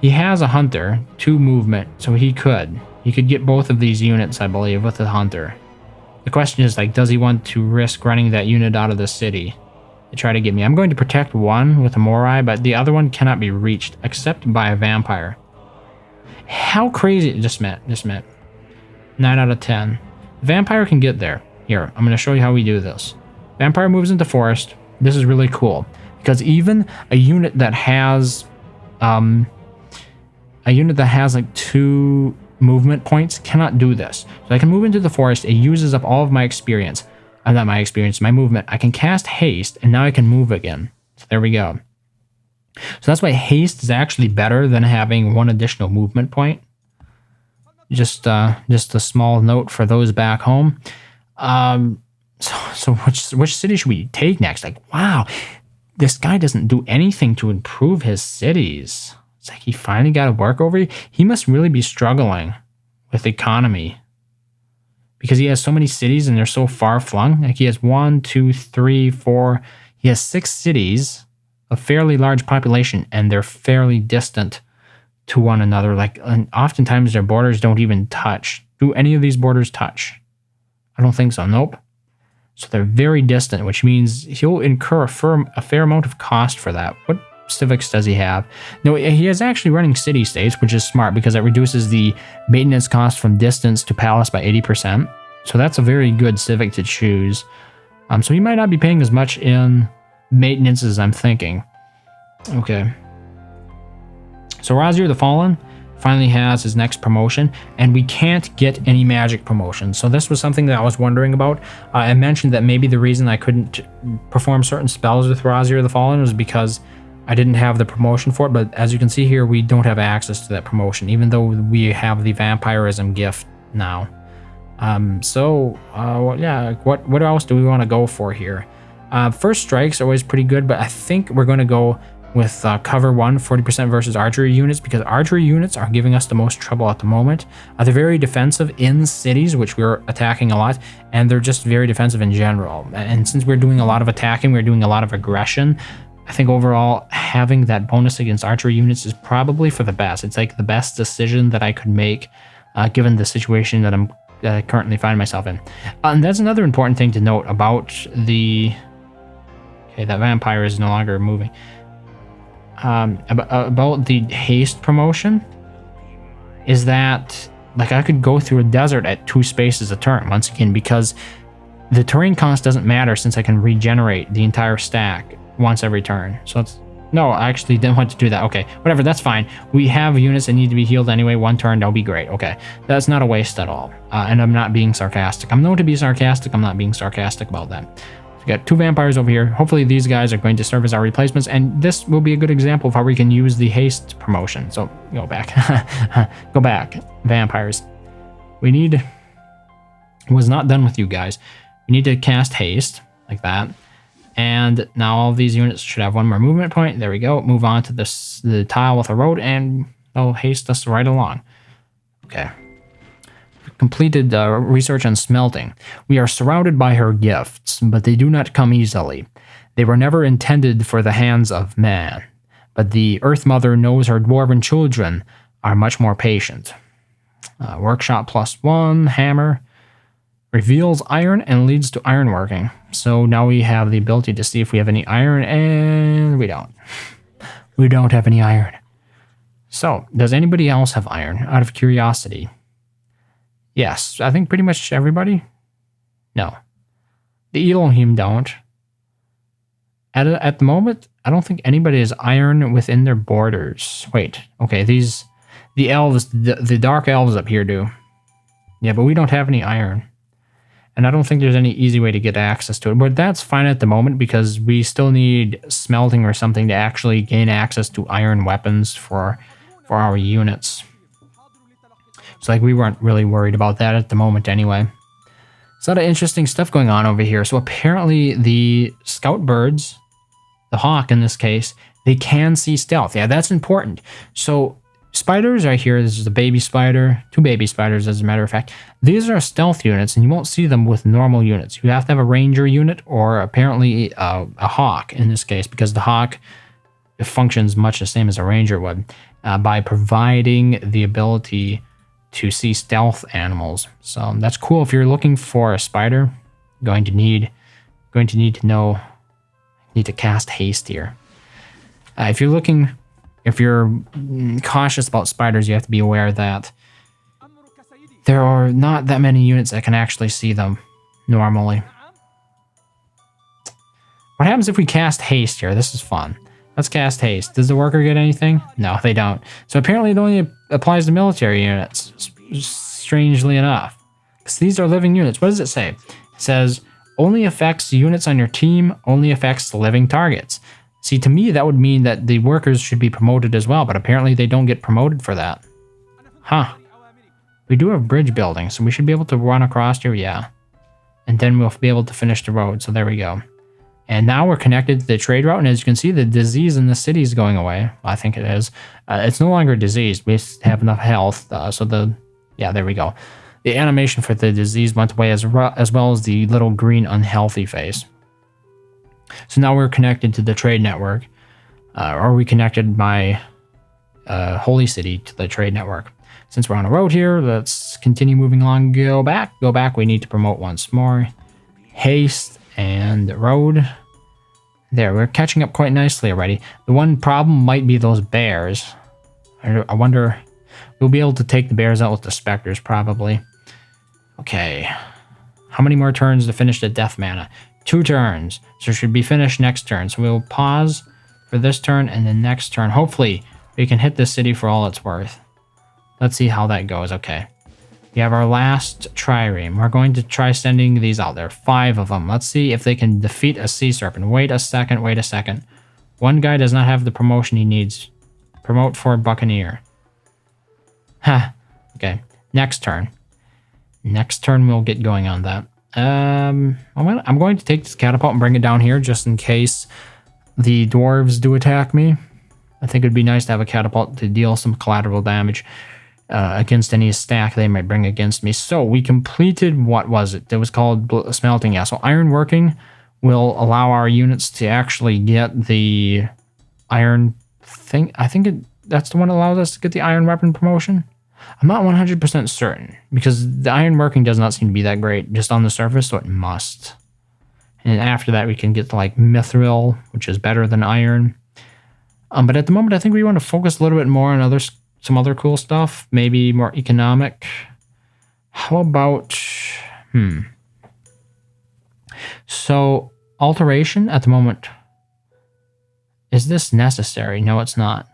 He has a hunter, 2 movement, so he could. He could get both of these units, I believe, with the hunter. The question is, like, does he want to risk running that unit out of the city to try to get me? I'm going to protect one with a Morai, but the other one cannot be reached except by a vampire. How crazy? Just met. 9 out of 10. Vampire can get there. Here, I'm going to show you how we do this. Vampire moves into forest. This is really cool because even a unit that has like 2 movement points cannot do this. So I can move into the forest. It uses up all of my experience. Not my experience, my movement. I can cast haste, and now I can move again. So there we go. So that's why haste is actually better than having 1 additional movement point. Just a small note for those back home. So which city should we take next? Like, wow, this guy doesn't do anything to improve his cities. It's like he finally got to work over here. He must really be struggling with economy because he has so many cities and they're so far flung. Like he has 1, 2, 3, 4. He has 6 cities, a fairly large population, and they're fairly distant to one another. Like, and oftentimes their borders don't even touch. Do any of these borders touch? I don't think so. Nope. So they're very distant, which means he'll incur a fair amount of cost for that. What civics does he have? No, he is actually running city-states, which is smart because it reduces the maintenance cost from distance to palace by 80%. So that's a very good civic to choose. So he might not be paying as much in maintenance as I'm thinking. Okay. So Razir the Fallen, finally has his next promotion, and we can't get any magic promotions. So this was something that I was wondering about. I mentioned that maybe the reason I couldn't perform certain spells with Razier the Fallen was because I didn't have the promotion for it, but as you can see here, we don't have access to that promotion, even though we have the vampirism gift now. Yeah, what else do we want to go for here? First strike's always pretty good, but I think we're going to go with cover 1, 40% versus archery units, because archery units are giving us the most trouble at the moment. They're very defensive in cities, which we're attacking a lot, and they're just very defensive in general. And since we're doing a lot of attacking, we're doing a lot of aggression, I think overall having that bonus against archery units is probably for the best. It's like the best decision that I could make given the situation that I'm currently find myself in. And that's another important thing to note about the... Okay, that vampire is no longer moving. About the haste promotion is that, like, I could go through a desert at 2 spaces a turn, once again, because the terrain cost doesn't matter since I can regenerate the entire stack once every turn. So it's... No, I actually didn't want to do that. Okay, whatever, that's fine. We have units that need to be healed anyway. 1 turn, that'll be great. Okay, that's not a waste at all. And I'm not being sarcastic. I'm known to be sarcastic. I'm not being sarcastic about that. So we got 2 vampires over here. Hopefully these guys are going to serve as our replacements, and this will be a good example of how we can use the haste promotion. So go back. Go back, vampires. We need... Was not done with you guys. We need to cast haste, like that. And now all of these units should have 1 more movement point. There we go. Move on to the tile with a road, and they'll haste us right along. Okay. Completed research on smelting. We are surrounded by her gifts, but they do not come easily. They were never intended for the hands of man, but the Earth Mother knows her dwarven children are much more patient. Workshop +1, hammer. Reveals iron and leads to ironworking. So now we have the ability to see if we have any iron, and we don't. We don't have any iron. So, does anybody else have iron, out of curiosity? Yes, I think pretty much everybody. No. The Elohim don't. At the moment, I don't think anybody has iron within their borders. Wait, okay, the elves, the dark elves up here do. Yeah, but we don't have any iron. And I don't think there's any easy way to get access to it. But that's fine at the moment because we still need smelting or something to actually gain access to iron weapons for our units. So like we weren't really worried about that at the moment anyway. There's a lot of interesting stuff going on over here. So apparently the scout birds, the hawk in this case, they can see stealth. Yeah, that's important. So spiders right here, this is a baby spider, 2 baby spiders as a matter of fact. These are stealth units and you won't see them with normal units. You have to have a ranger unit or apparently a hawk in this case, because the hawk functions much the same as a ranger would by providing the ability to see stealth animals. So that's cool. If you're looking for a spider, going to need to cast haste here. If you're cautious about spiders, you have to be aware that there are not that many units that can actually see them normally. What happens if we cast haste here? This is fun. Let's cast haste. Does the worker get anything? No, they don't. So apparently it only applies to military units, strangely enough. Because these are living units. What does it say? It says, only affects units on your team, only affects living targets. See, to me, that would mean that the workers should be promoted as well, but apparently they don't get promoted for that. Huh. We do have bridge building, so we should be able to run across here, yeah. And then we'll be able to finish the road, so there we go. And now we're connected to the trade route, and as you can see, the disease in the city is going away. Well, I think it is. It's no longer diseased. We have enough health, yeah, there we go. The animation for the disease went away as well as the little green unhealthy face. So now we're connected to the trade network, or we connected my holy city to the trade network. Since we're on a road here, let's continue moving along. Go back. We need to promote once more. Haste and road. There, we're catching up quite nicely already. The one problem might be those bears. I wonder, we'll be able to take the bears out with the specters probably. Okay, how many more turns to finish the death mana? 2 turns, so it should be finished next turn. So we'll pause for this turn and the next turn. Hopefully we can hit this city for all it's worth. Let's see how that goes. Okay. We have our last trireme. We're going to try sending these out there. 5 of them. Let's see if they can defeat a sea serpent. Wait a second. Wait a second. One guy does not have the promotion he needs. Promote for Buccaneer. Huh. Okay. Next turn. Next turn we'll get going on that. I'm going to take this catapult and bring it down here just in case the dwarves do attack me. I think it'd be nice to have a catapult to deal some collateral damage against any stack they might bring against me. So we completed, what was it? It was called smelting. Yeah, so iron working will allow our units to actually get the iron thing. I think that's the one that allows us to get the iron weapon promotion. I'm not 100% certain because the iron working does not seem to be that great just on the surface, so it must. And after that, we can get like mithril, which is better than iron. But at the moment, I think we want to focus a little bit more on some other cool stuff, maybe more economic. How about, So alteration at the moment. Is this necessary? No, it's not.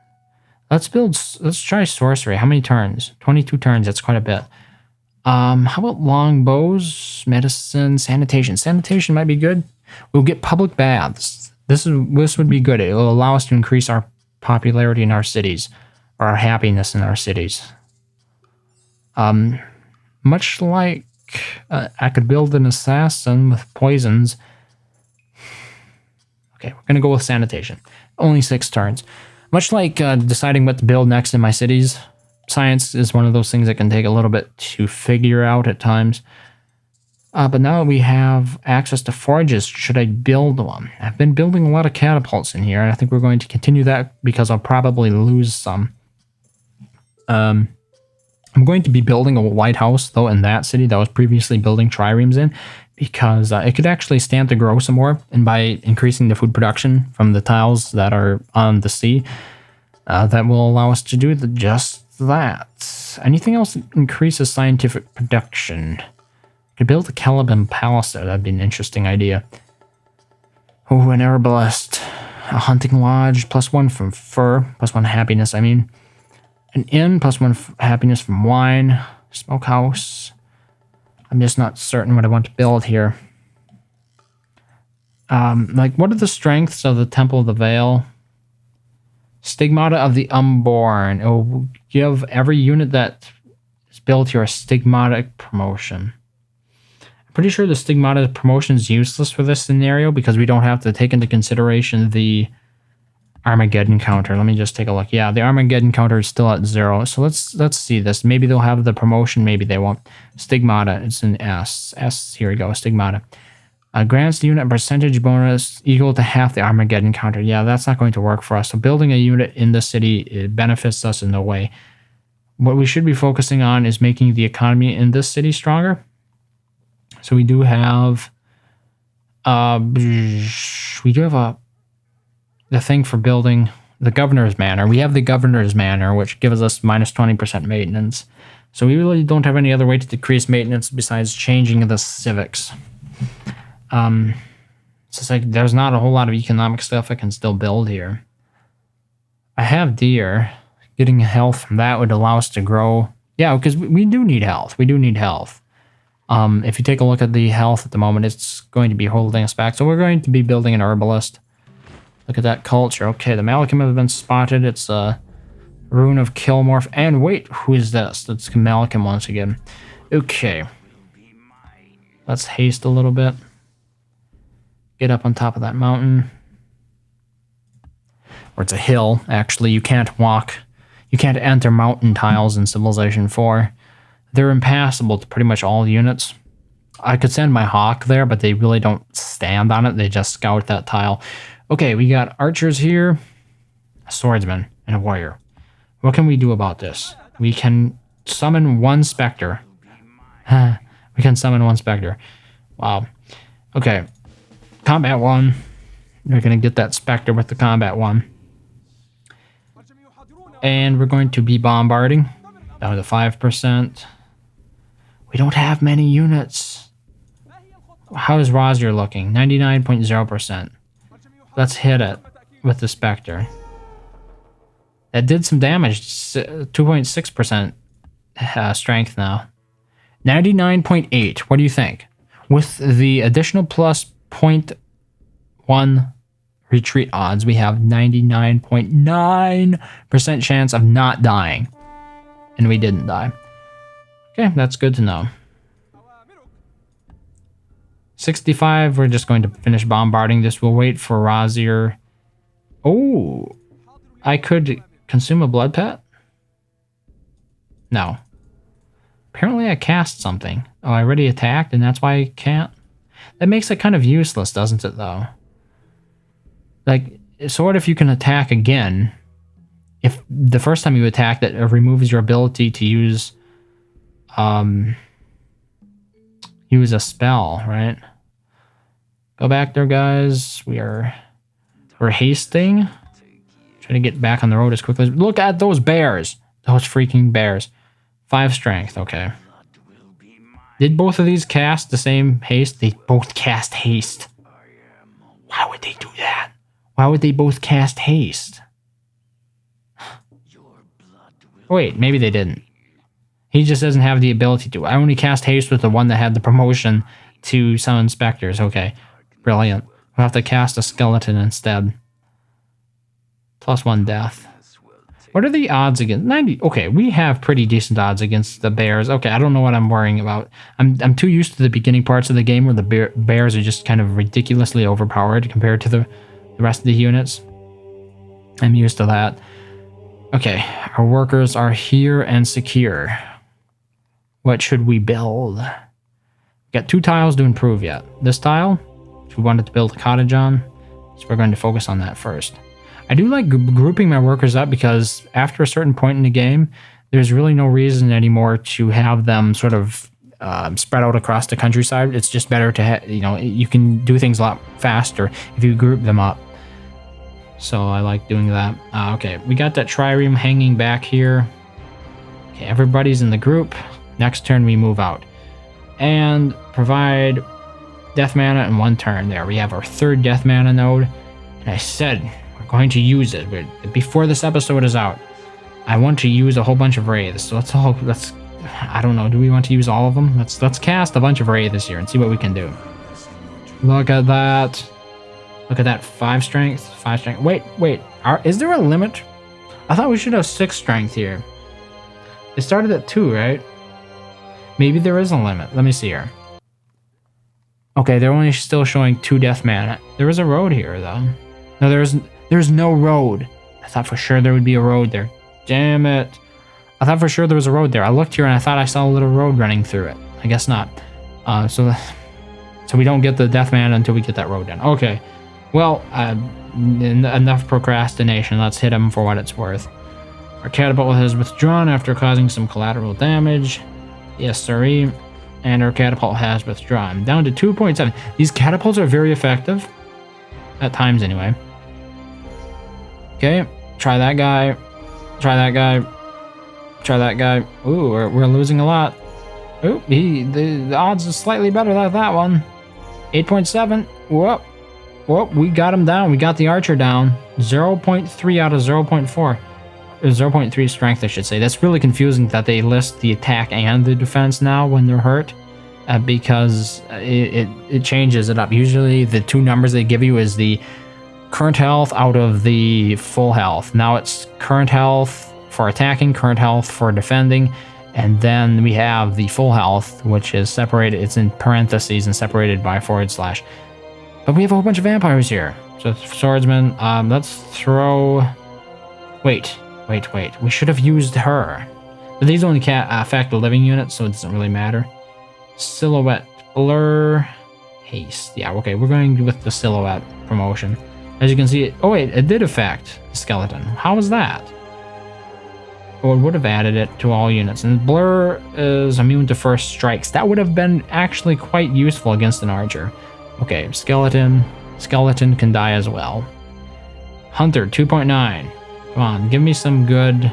Let's try sorcery. How many turns? 22 turns. That's quite a bit. How about longbows, medicine, sanitation? Sanitation might be good. We'll get public baths. This would be good. It will allow us to increase our popularity in our cities, or our happiness in our cities. Much like I could build an assassin with poisons. Okay, we're gonna go with sanitation. Only 6 turns. Much like deciding what to build next in my cities, science is one of those things that can take a little bit to figure out at times. But now that we have access to forges, should I build one? I've been building a lot of catapults in here, and I think we're going to continue that because I'll probably lose some. I'm going to be building a White House, though, in that city that I was previously building triremes in, because it could actually stand to grow some more, and by increasing the food production from the tiles that are on the sea, that will allow us to do just that. Anything else that increases scientific production? Could build a Caliban Palace there. That'd be an interesting idea. Oh, an herbalist. A hunting lodge, +1 from fur, +1 happiness, I mean. An inn, +1 happiness from wine. Smokehouse. I'm just not certain what I want to build here. Like, what are the strengths of the Temple of the Veil? Stigmata of the Unborn. It will give every unit that is built here a stigmatic promotion. I'm pretty sure the stigmata promotion is useless for this scenario because we don't have to take into consideration the Armageddon counter. Let me just take a look. Yeah, the Armageddon counter is still at 0. So let's see this. Maybe they'll have the promotion. Maybe they won't. Stigmata. It's an S. S. Here we go. Stigmata. Grants the unit a percentage bonus equal to half the Armageddon counter. Yeah, that's not going to work for us. So building a unit in the city, it benefits us in no way. What we should be focusing on is making the economy in this city stronger. So we do have the thing for building the Governor's Manor. We have the Governor's Manor, which gives us -20% maintenance. So we really don't have any other way to decrease maintenance besides changing the civics. It's just like there's not a whole lot of economic stuff I can still build here. I have deer. Getting health from that would allow us to grow. Yeah, because we do need health. We do need health. If you take a look at the health at the moment, it's going to be holding us back. So we're going to be building an herbalist. Look at that culture. Okay, the Malachim have been spotted. It's a rune of Kilmorph. And wait, who is this? That's Malachim once again. Okay. Let's haste a little bit. Get up on top of that mountain. Or it's a hill, actually. You can't walk. You can't enter mountain tiles in Civilization 4. They're impassable to pretty much all units. I could send my hawk there, but they really don't stand on it. They just scout that tile. Okay, we got archers here, a swordsman, and a warrior. What can we do about this? We can summon 1 specter. We can summon 1 specter. Wow. Okay. Combat 1. We're going to get that specter with the combat 1. And we're going to be bombarding. Down to 5%. We don't have many units. How is Rosier looking? 99.0%. Let's hit it with the specter. That did some damage. 2.6%. strength now. 99.8. What do you think? With the additional plus 0.1 retreat odds, we have 99.9% chance of not dying. And we didn't die. Okay, that's good to know. 65, we're just going to finish bombarding this. We'll wait for Razir. Oh, I could consume a blood pet? No. Apparently I cast something. Oh, I already attacked and that's why I can't? That makes it kind of useless, doesn't it, though? Like, so what if you can attack again? If the first time you attack, that removes your ability to use a spell, right? Go back there, guys. We're hasting. Trying to get back on the road as quickly as... Look at those bears! Those freaking bears. 5 strength, okay. Did both of these cast the same haste? They both cast haste. Why would they do that? Why would they both cast haste? Wait, maybe they didn't. He just doesn't have the ability to. I only cast haste with the one that had the promotion to summon specters. Okay, brilliant. We'll have to cast a skeleton instead. +1 death. What are the odds against 90? Okay, we have pretty decent odds against the bears. Okay, I don't know what I'm worrying about. I'm too used to the beginning parts of the game where the bears are just kind of ridiculously overpowered compared to the rest of the units. I'm used to that. Okay, our workers are here and secure. What should we build? We got 2 tiles to improve yet. This tile, which we wanted to build a cottage on, so we're going to focus on that first. I do like grouping my workers up because after a certain point in the game, there's really no reason anymore to have them sort of spread out across the countryside. It's just better to, you can do things a lot faster if you group them up. So I like doing that. Okay, we got that trireme hanging back here. Okay, everybody's in the group. Next turn we move out. And provide death mana in 1 turn. There, we have our 3rd death mana node. And I said we're going to use it. Before this episode is out, I want to use a whole bunch of wraiths. So let's I don't know, do we want to use all of them? Let's cast a bunch of wraiths this year and see what we can do. Look at that. Look at that, 5 strength, 5 strength. Wait, is there a limit? I thought we should have 6 strength here. It started at 2, right? Maybe there is a limit. Let me see here. Okay, they're only still showing 2 death mana. There is a road here, though. No, there's no road. I thought for sure there would be a road there. Damn it. I thought for sure there was a road there. I looked here and I thought I saw a little road running through it. I guess not. So we don't get the death mana until we get that road done. Okay. Well, enough procrastination. Let's hit him for what it's worth. Our catapult has withdrawn after causing some collateral damage. Yes, sirree. And our catapult has withdrawn. Down to 2.7. These catapults are very effective. At times, anyway. Okay. Try that guy. Try that guy. Try that guy. Ooh, we're losing a lot. Ooh, the odds are slightly better than that one. 8.7. Whoop. Whoop, we got him down. We got the archer down. 0.3 out of 0.4. 0.3 strength, I should say. That's really confusing that they list the attack and the defense now when they're hurt. Because it changes it up. Usually the 2 numbers they give you is the current health out of the full health. Now it's current health for attacking, current health for defending, and then we have the full health, which is separated. It's in parentheses and separated by /. But we have a whole bunch of vampires here. So swordsman, let's throw... Wait. We should have used her. But these only affect the living units, so it doesn't really matter. Silhouette, blur, haste. Yeah, okay, we're going with the silhouette promotion. As you can see, it did affect the skeleton. How was that? Well, it would have added it to all units. And blur is immune to first strikes. That would have been actually quite useful against an archer. Okay, skeleton can die as well. Hunter, 2.9. Come on, give me some good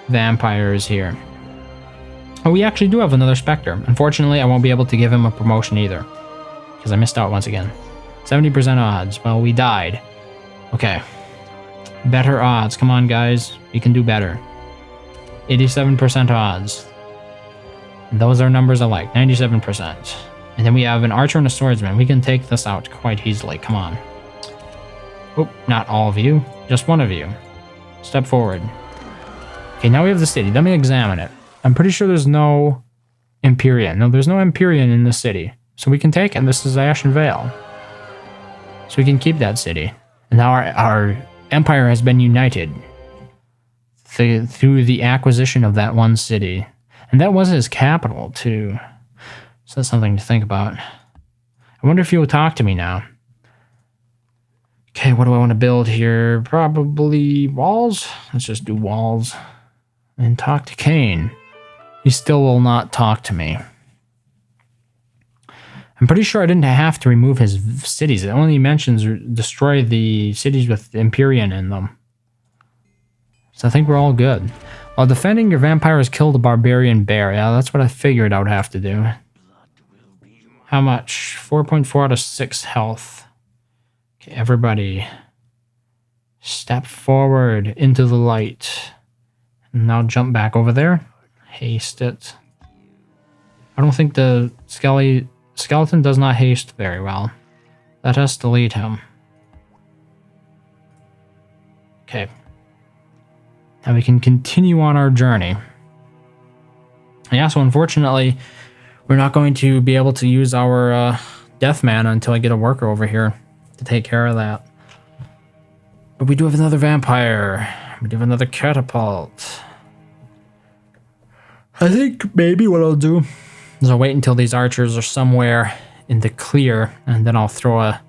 vampires here. Oh, we actually do have another Spectre. Unfortunately, I won't be able to give him a promotion either, because I missed out once again. 70% odds. Well, we died. Okay. Better odds. Come on, guys. We can do better. 87% odds. Those are numbers I like, 97%. And then we have an archer and a swordsman. We can take this out quite easily. Come on. Oh, not all of you. Just one of you. Step forward. Okay, now we have the city. Let me examine it. I'm pretty sure there's no Empyrean. No, there's no Empyrean in the city. So we can take it. This is Ashen Vale. So we can keep that city. And now our empire has been united through the acquisition of that one city. And that was his capital, too. So that's something to think about. I wonder if he will talk to me now. Okay, what do I want to build here? Probably walls. Let's just do walls. And talk to Cain. He still will not talk to me. I'm pretty sure I didn't have to remove his cities. It only mentions destroy the cities with Empyrean in them. So I think we're all good. While defending, your vampires killed a barbarian bear. Yeah, that's what I figured I would have to do. How much? 4.4 out of 6 health. Okay, everybody. Step forward into the light. And now jump back over there. Haste it. I don't think the skeleton does not haste very well. Let us delete him. Okay. Now we can continue on our journey. Yeah, so unfortunately, we're not going to be able to use our death mana until I get a worker over here to take care of that. But we do have another vampire. We do have another catapult. I think maybe what I'll do is I'll wait until these archers are somewhere in the clear, and then I'll throw a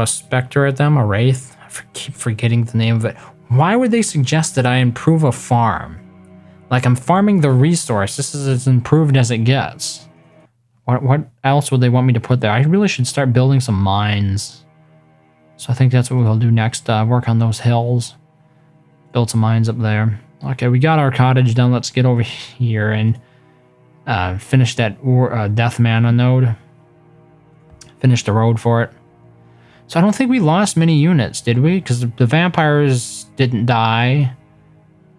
specter at them, a wraith. I keep forgetting the name of it. Why would they suggest that I improve a farm? Like, I'm farming the resource. This is as improved as it gets. What else would they want me to put there? I really should start building some mines. So I think that's what we'll do next. Work on those hills. Build some mines up there. Okay, we got our cottage done. Let's get over here and finish that death mana node. Finish the road for it. So I don't think we lost many units, did we? Because the vampires didn't die.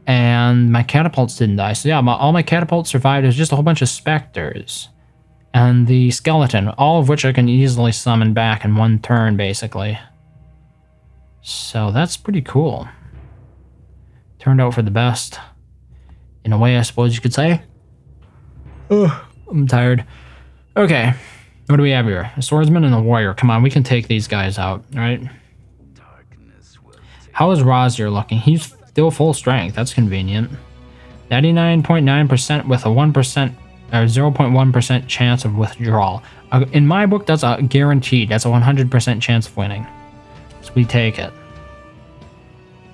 And my catapults didn't die. So yeah, all my catapults survived. There's just a whole bunch of specters. And the skeleton, all of which I can easily summon back in one turn, basically. So that's pretty cool. Turned out for the best. In a way, I suppose you could say. Ugh, I'm tired. Okay. What do we have here? A swordsman and a warrior. Come on, we can take these guys out, right? How is Razir looking? He's still full strength. That's convenient. 99.9% with a 1% or 0.1% chance of withdrawal. In my book, that's a guaranteed. That's a 100% chance of winning. So we take it.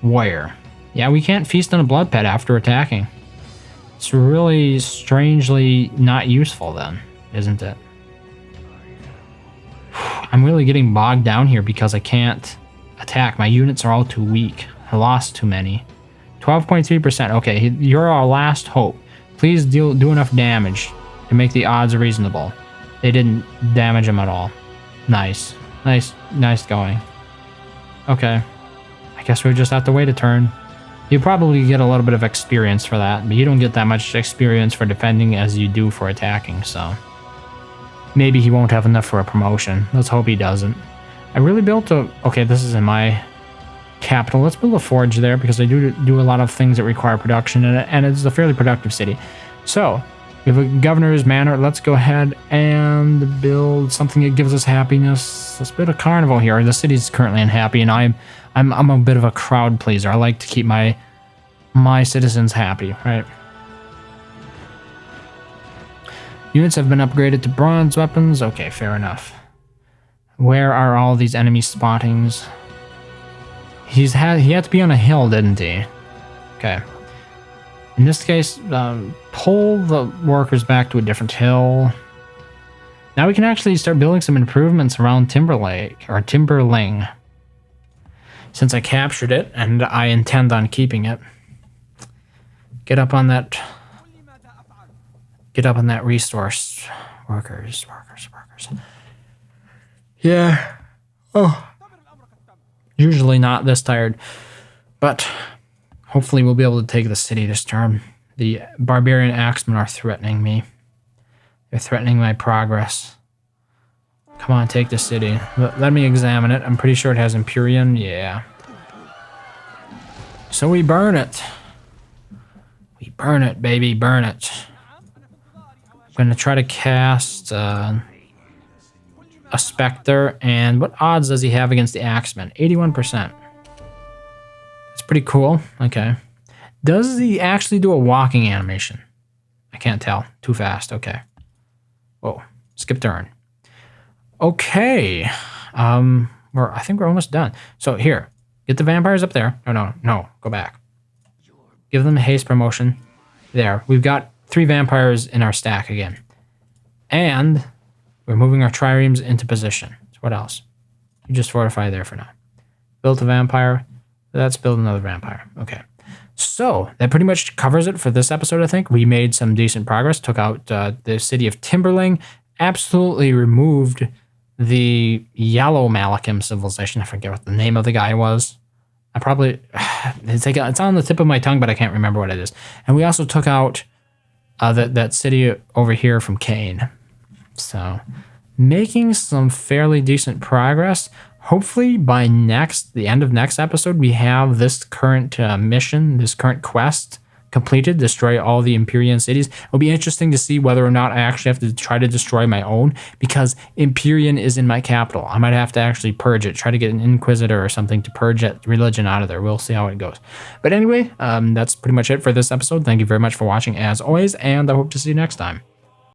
Warrior. Yeah, we can't feast on a blood pet after attacking. It's really strangely not useful then, isn't it? I'm really getting bogged down here because I can't attack. My units are all too weak. I lost too many. 12.3%. Okay, you're our last hope. Please do enough damage to make the odds reasonable. They didn't damage him at all. Nice. Nice going. Okay. I guess we just have to wait a turn. You probably get a little bit of experience for that, but you don't get that much experience for defending as you do for attacking, so... Maybe he won't have enough for a promotion. Let's hope he doesn't. I really built a... Okay, this is in my capital. Let's build a forge there because they do a lot of things that require production in it, and it's a fairly productive city. So, we have a governor's manor. Let's go ahead and build something that gives us happiness. Let's build a carnival here. The city's currently unhappy, and I'm a bit of a crowd pleaser. I like to keep my citizens happy, right? Units have been upgraded to bronze weapons. Okay, fair enough. Where are all these enemy spottings? He had to be on a hill, didn't he? Okay. In this case, pull the workers back to a different hill. Now we can actually start building some improvements around Timberlake, or Timberling. Since I captured it, and I intend on keeping it. Get up on that resource. Workers. Yeah. Oh. Usually not this tired. But hopefully we'll be able to take the city this turn. The barbarian axemen are threatening me. They're threatening my progress. Come on, take the city. Let me examine it. I'm pretty sure it has Empyrean. Yeah. So we burn it. We burn it, baby. Burn it. I'm going to try to cast a Spectre. And what odds does he have against the Axemen? 81%. That's pretty cool. Okay. Does he actually do a walking animation? I can't tell. Too fast. Okay. Whoa. Skip turn. Okay. I think we're almost done. So here. Get the vampires up there. No. Go back. Give them a haste promotion. There. We've got 3 vampires in our stack again. And we're moving our triremes into position. So what else? You just fortify there for now. Built a vampire. Let's build another vampire. Okay. So that pretty much covers it for this episode, I think. We made some decent progress. Took out the city of Timberling. Absolutely removed the Yellow Malachim civilization. I forget what the name of the guy was. It's on the tip of my tongue, but I can't remember what it is. And we also took out that city over here from Cain. So making some fairly decent progress. Hopefully by the end of next episode, we have this current mission, this current quest completed, destroy all the Empyrean cities. It'll be interesting to see whether or not I actually have to try to destroy my own, because Empyrean is in my capital. I might have to actually purge it, try to get an Inquisitor or something to purge that religion out of there. We'll see how it goes. But anyway, that's pretty much it for this episode. Thank you very much for watching as always, and I hope to see you next time.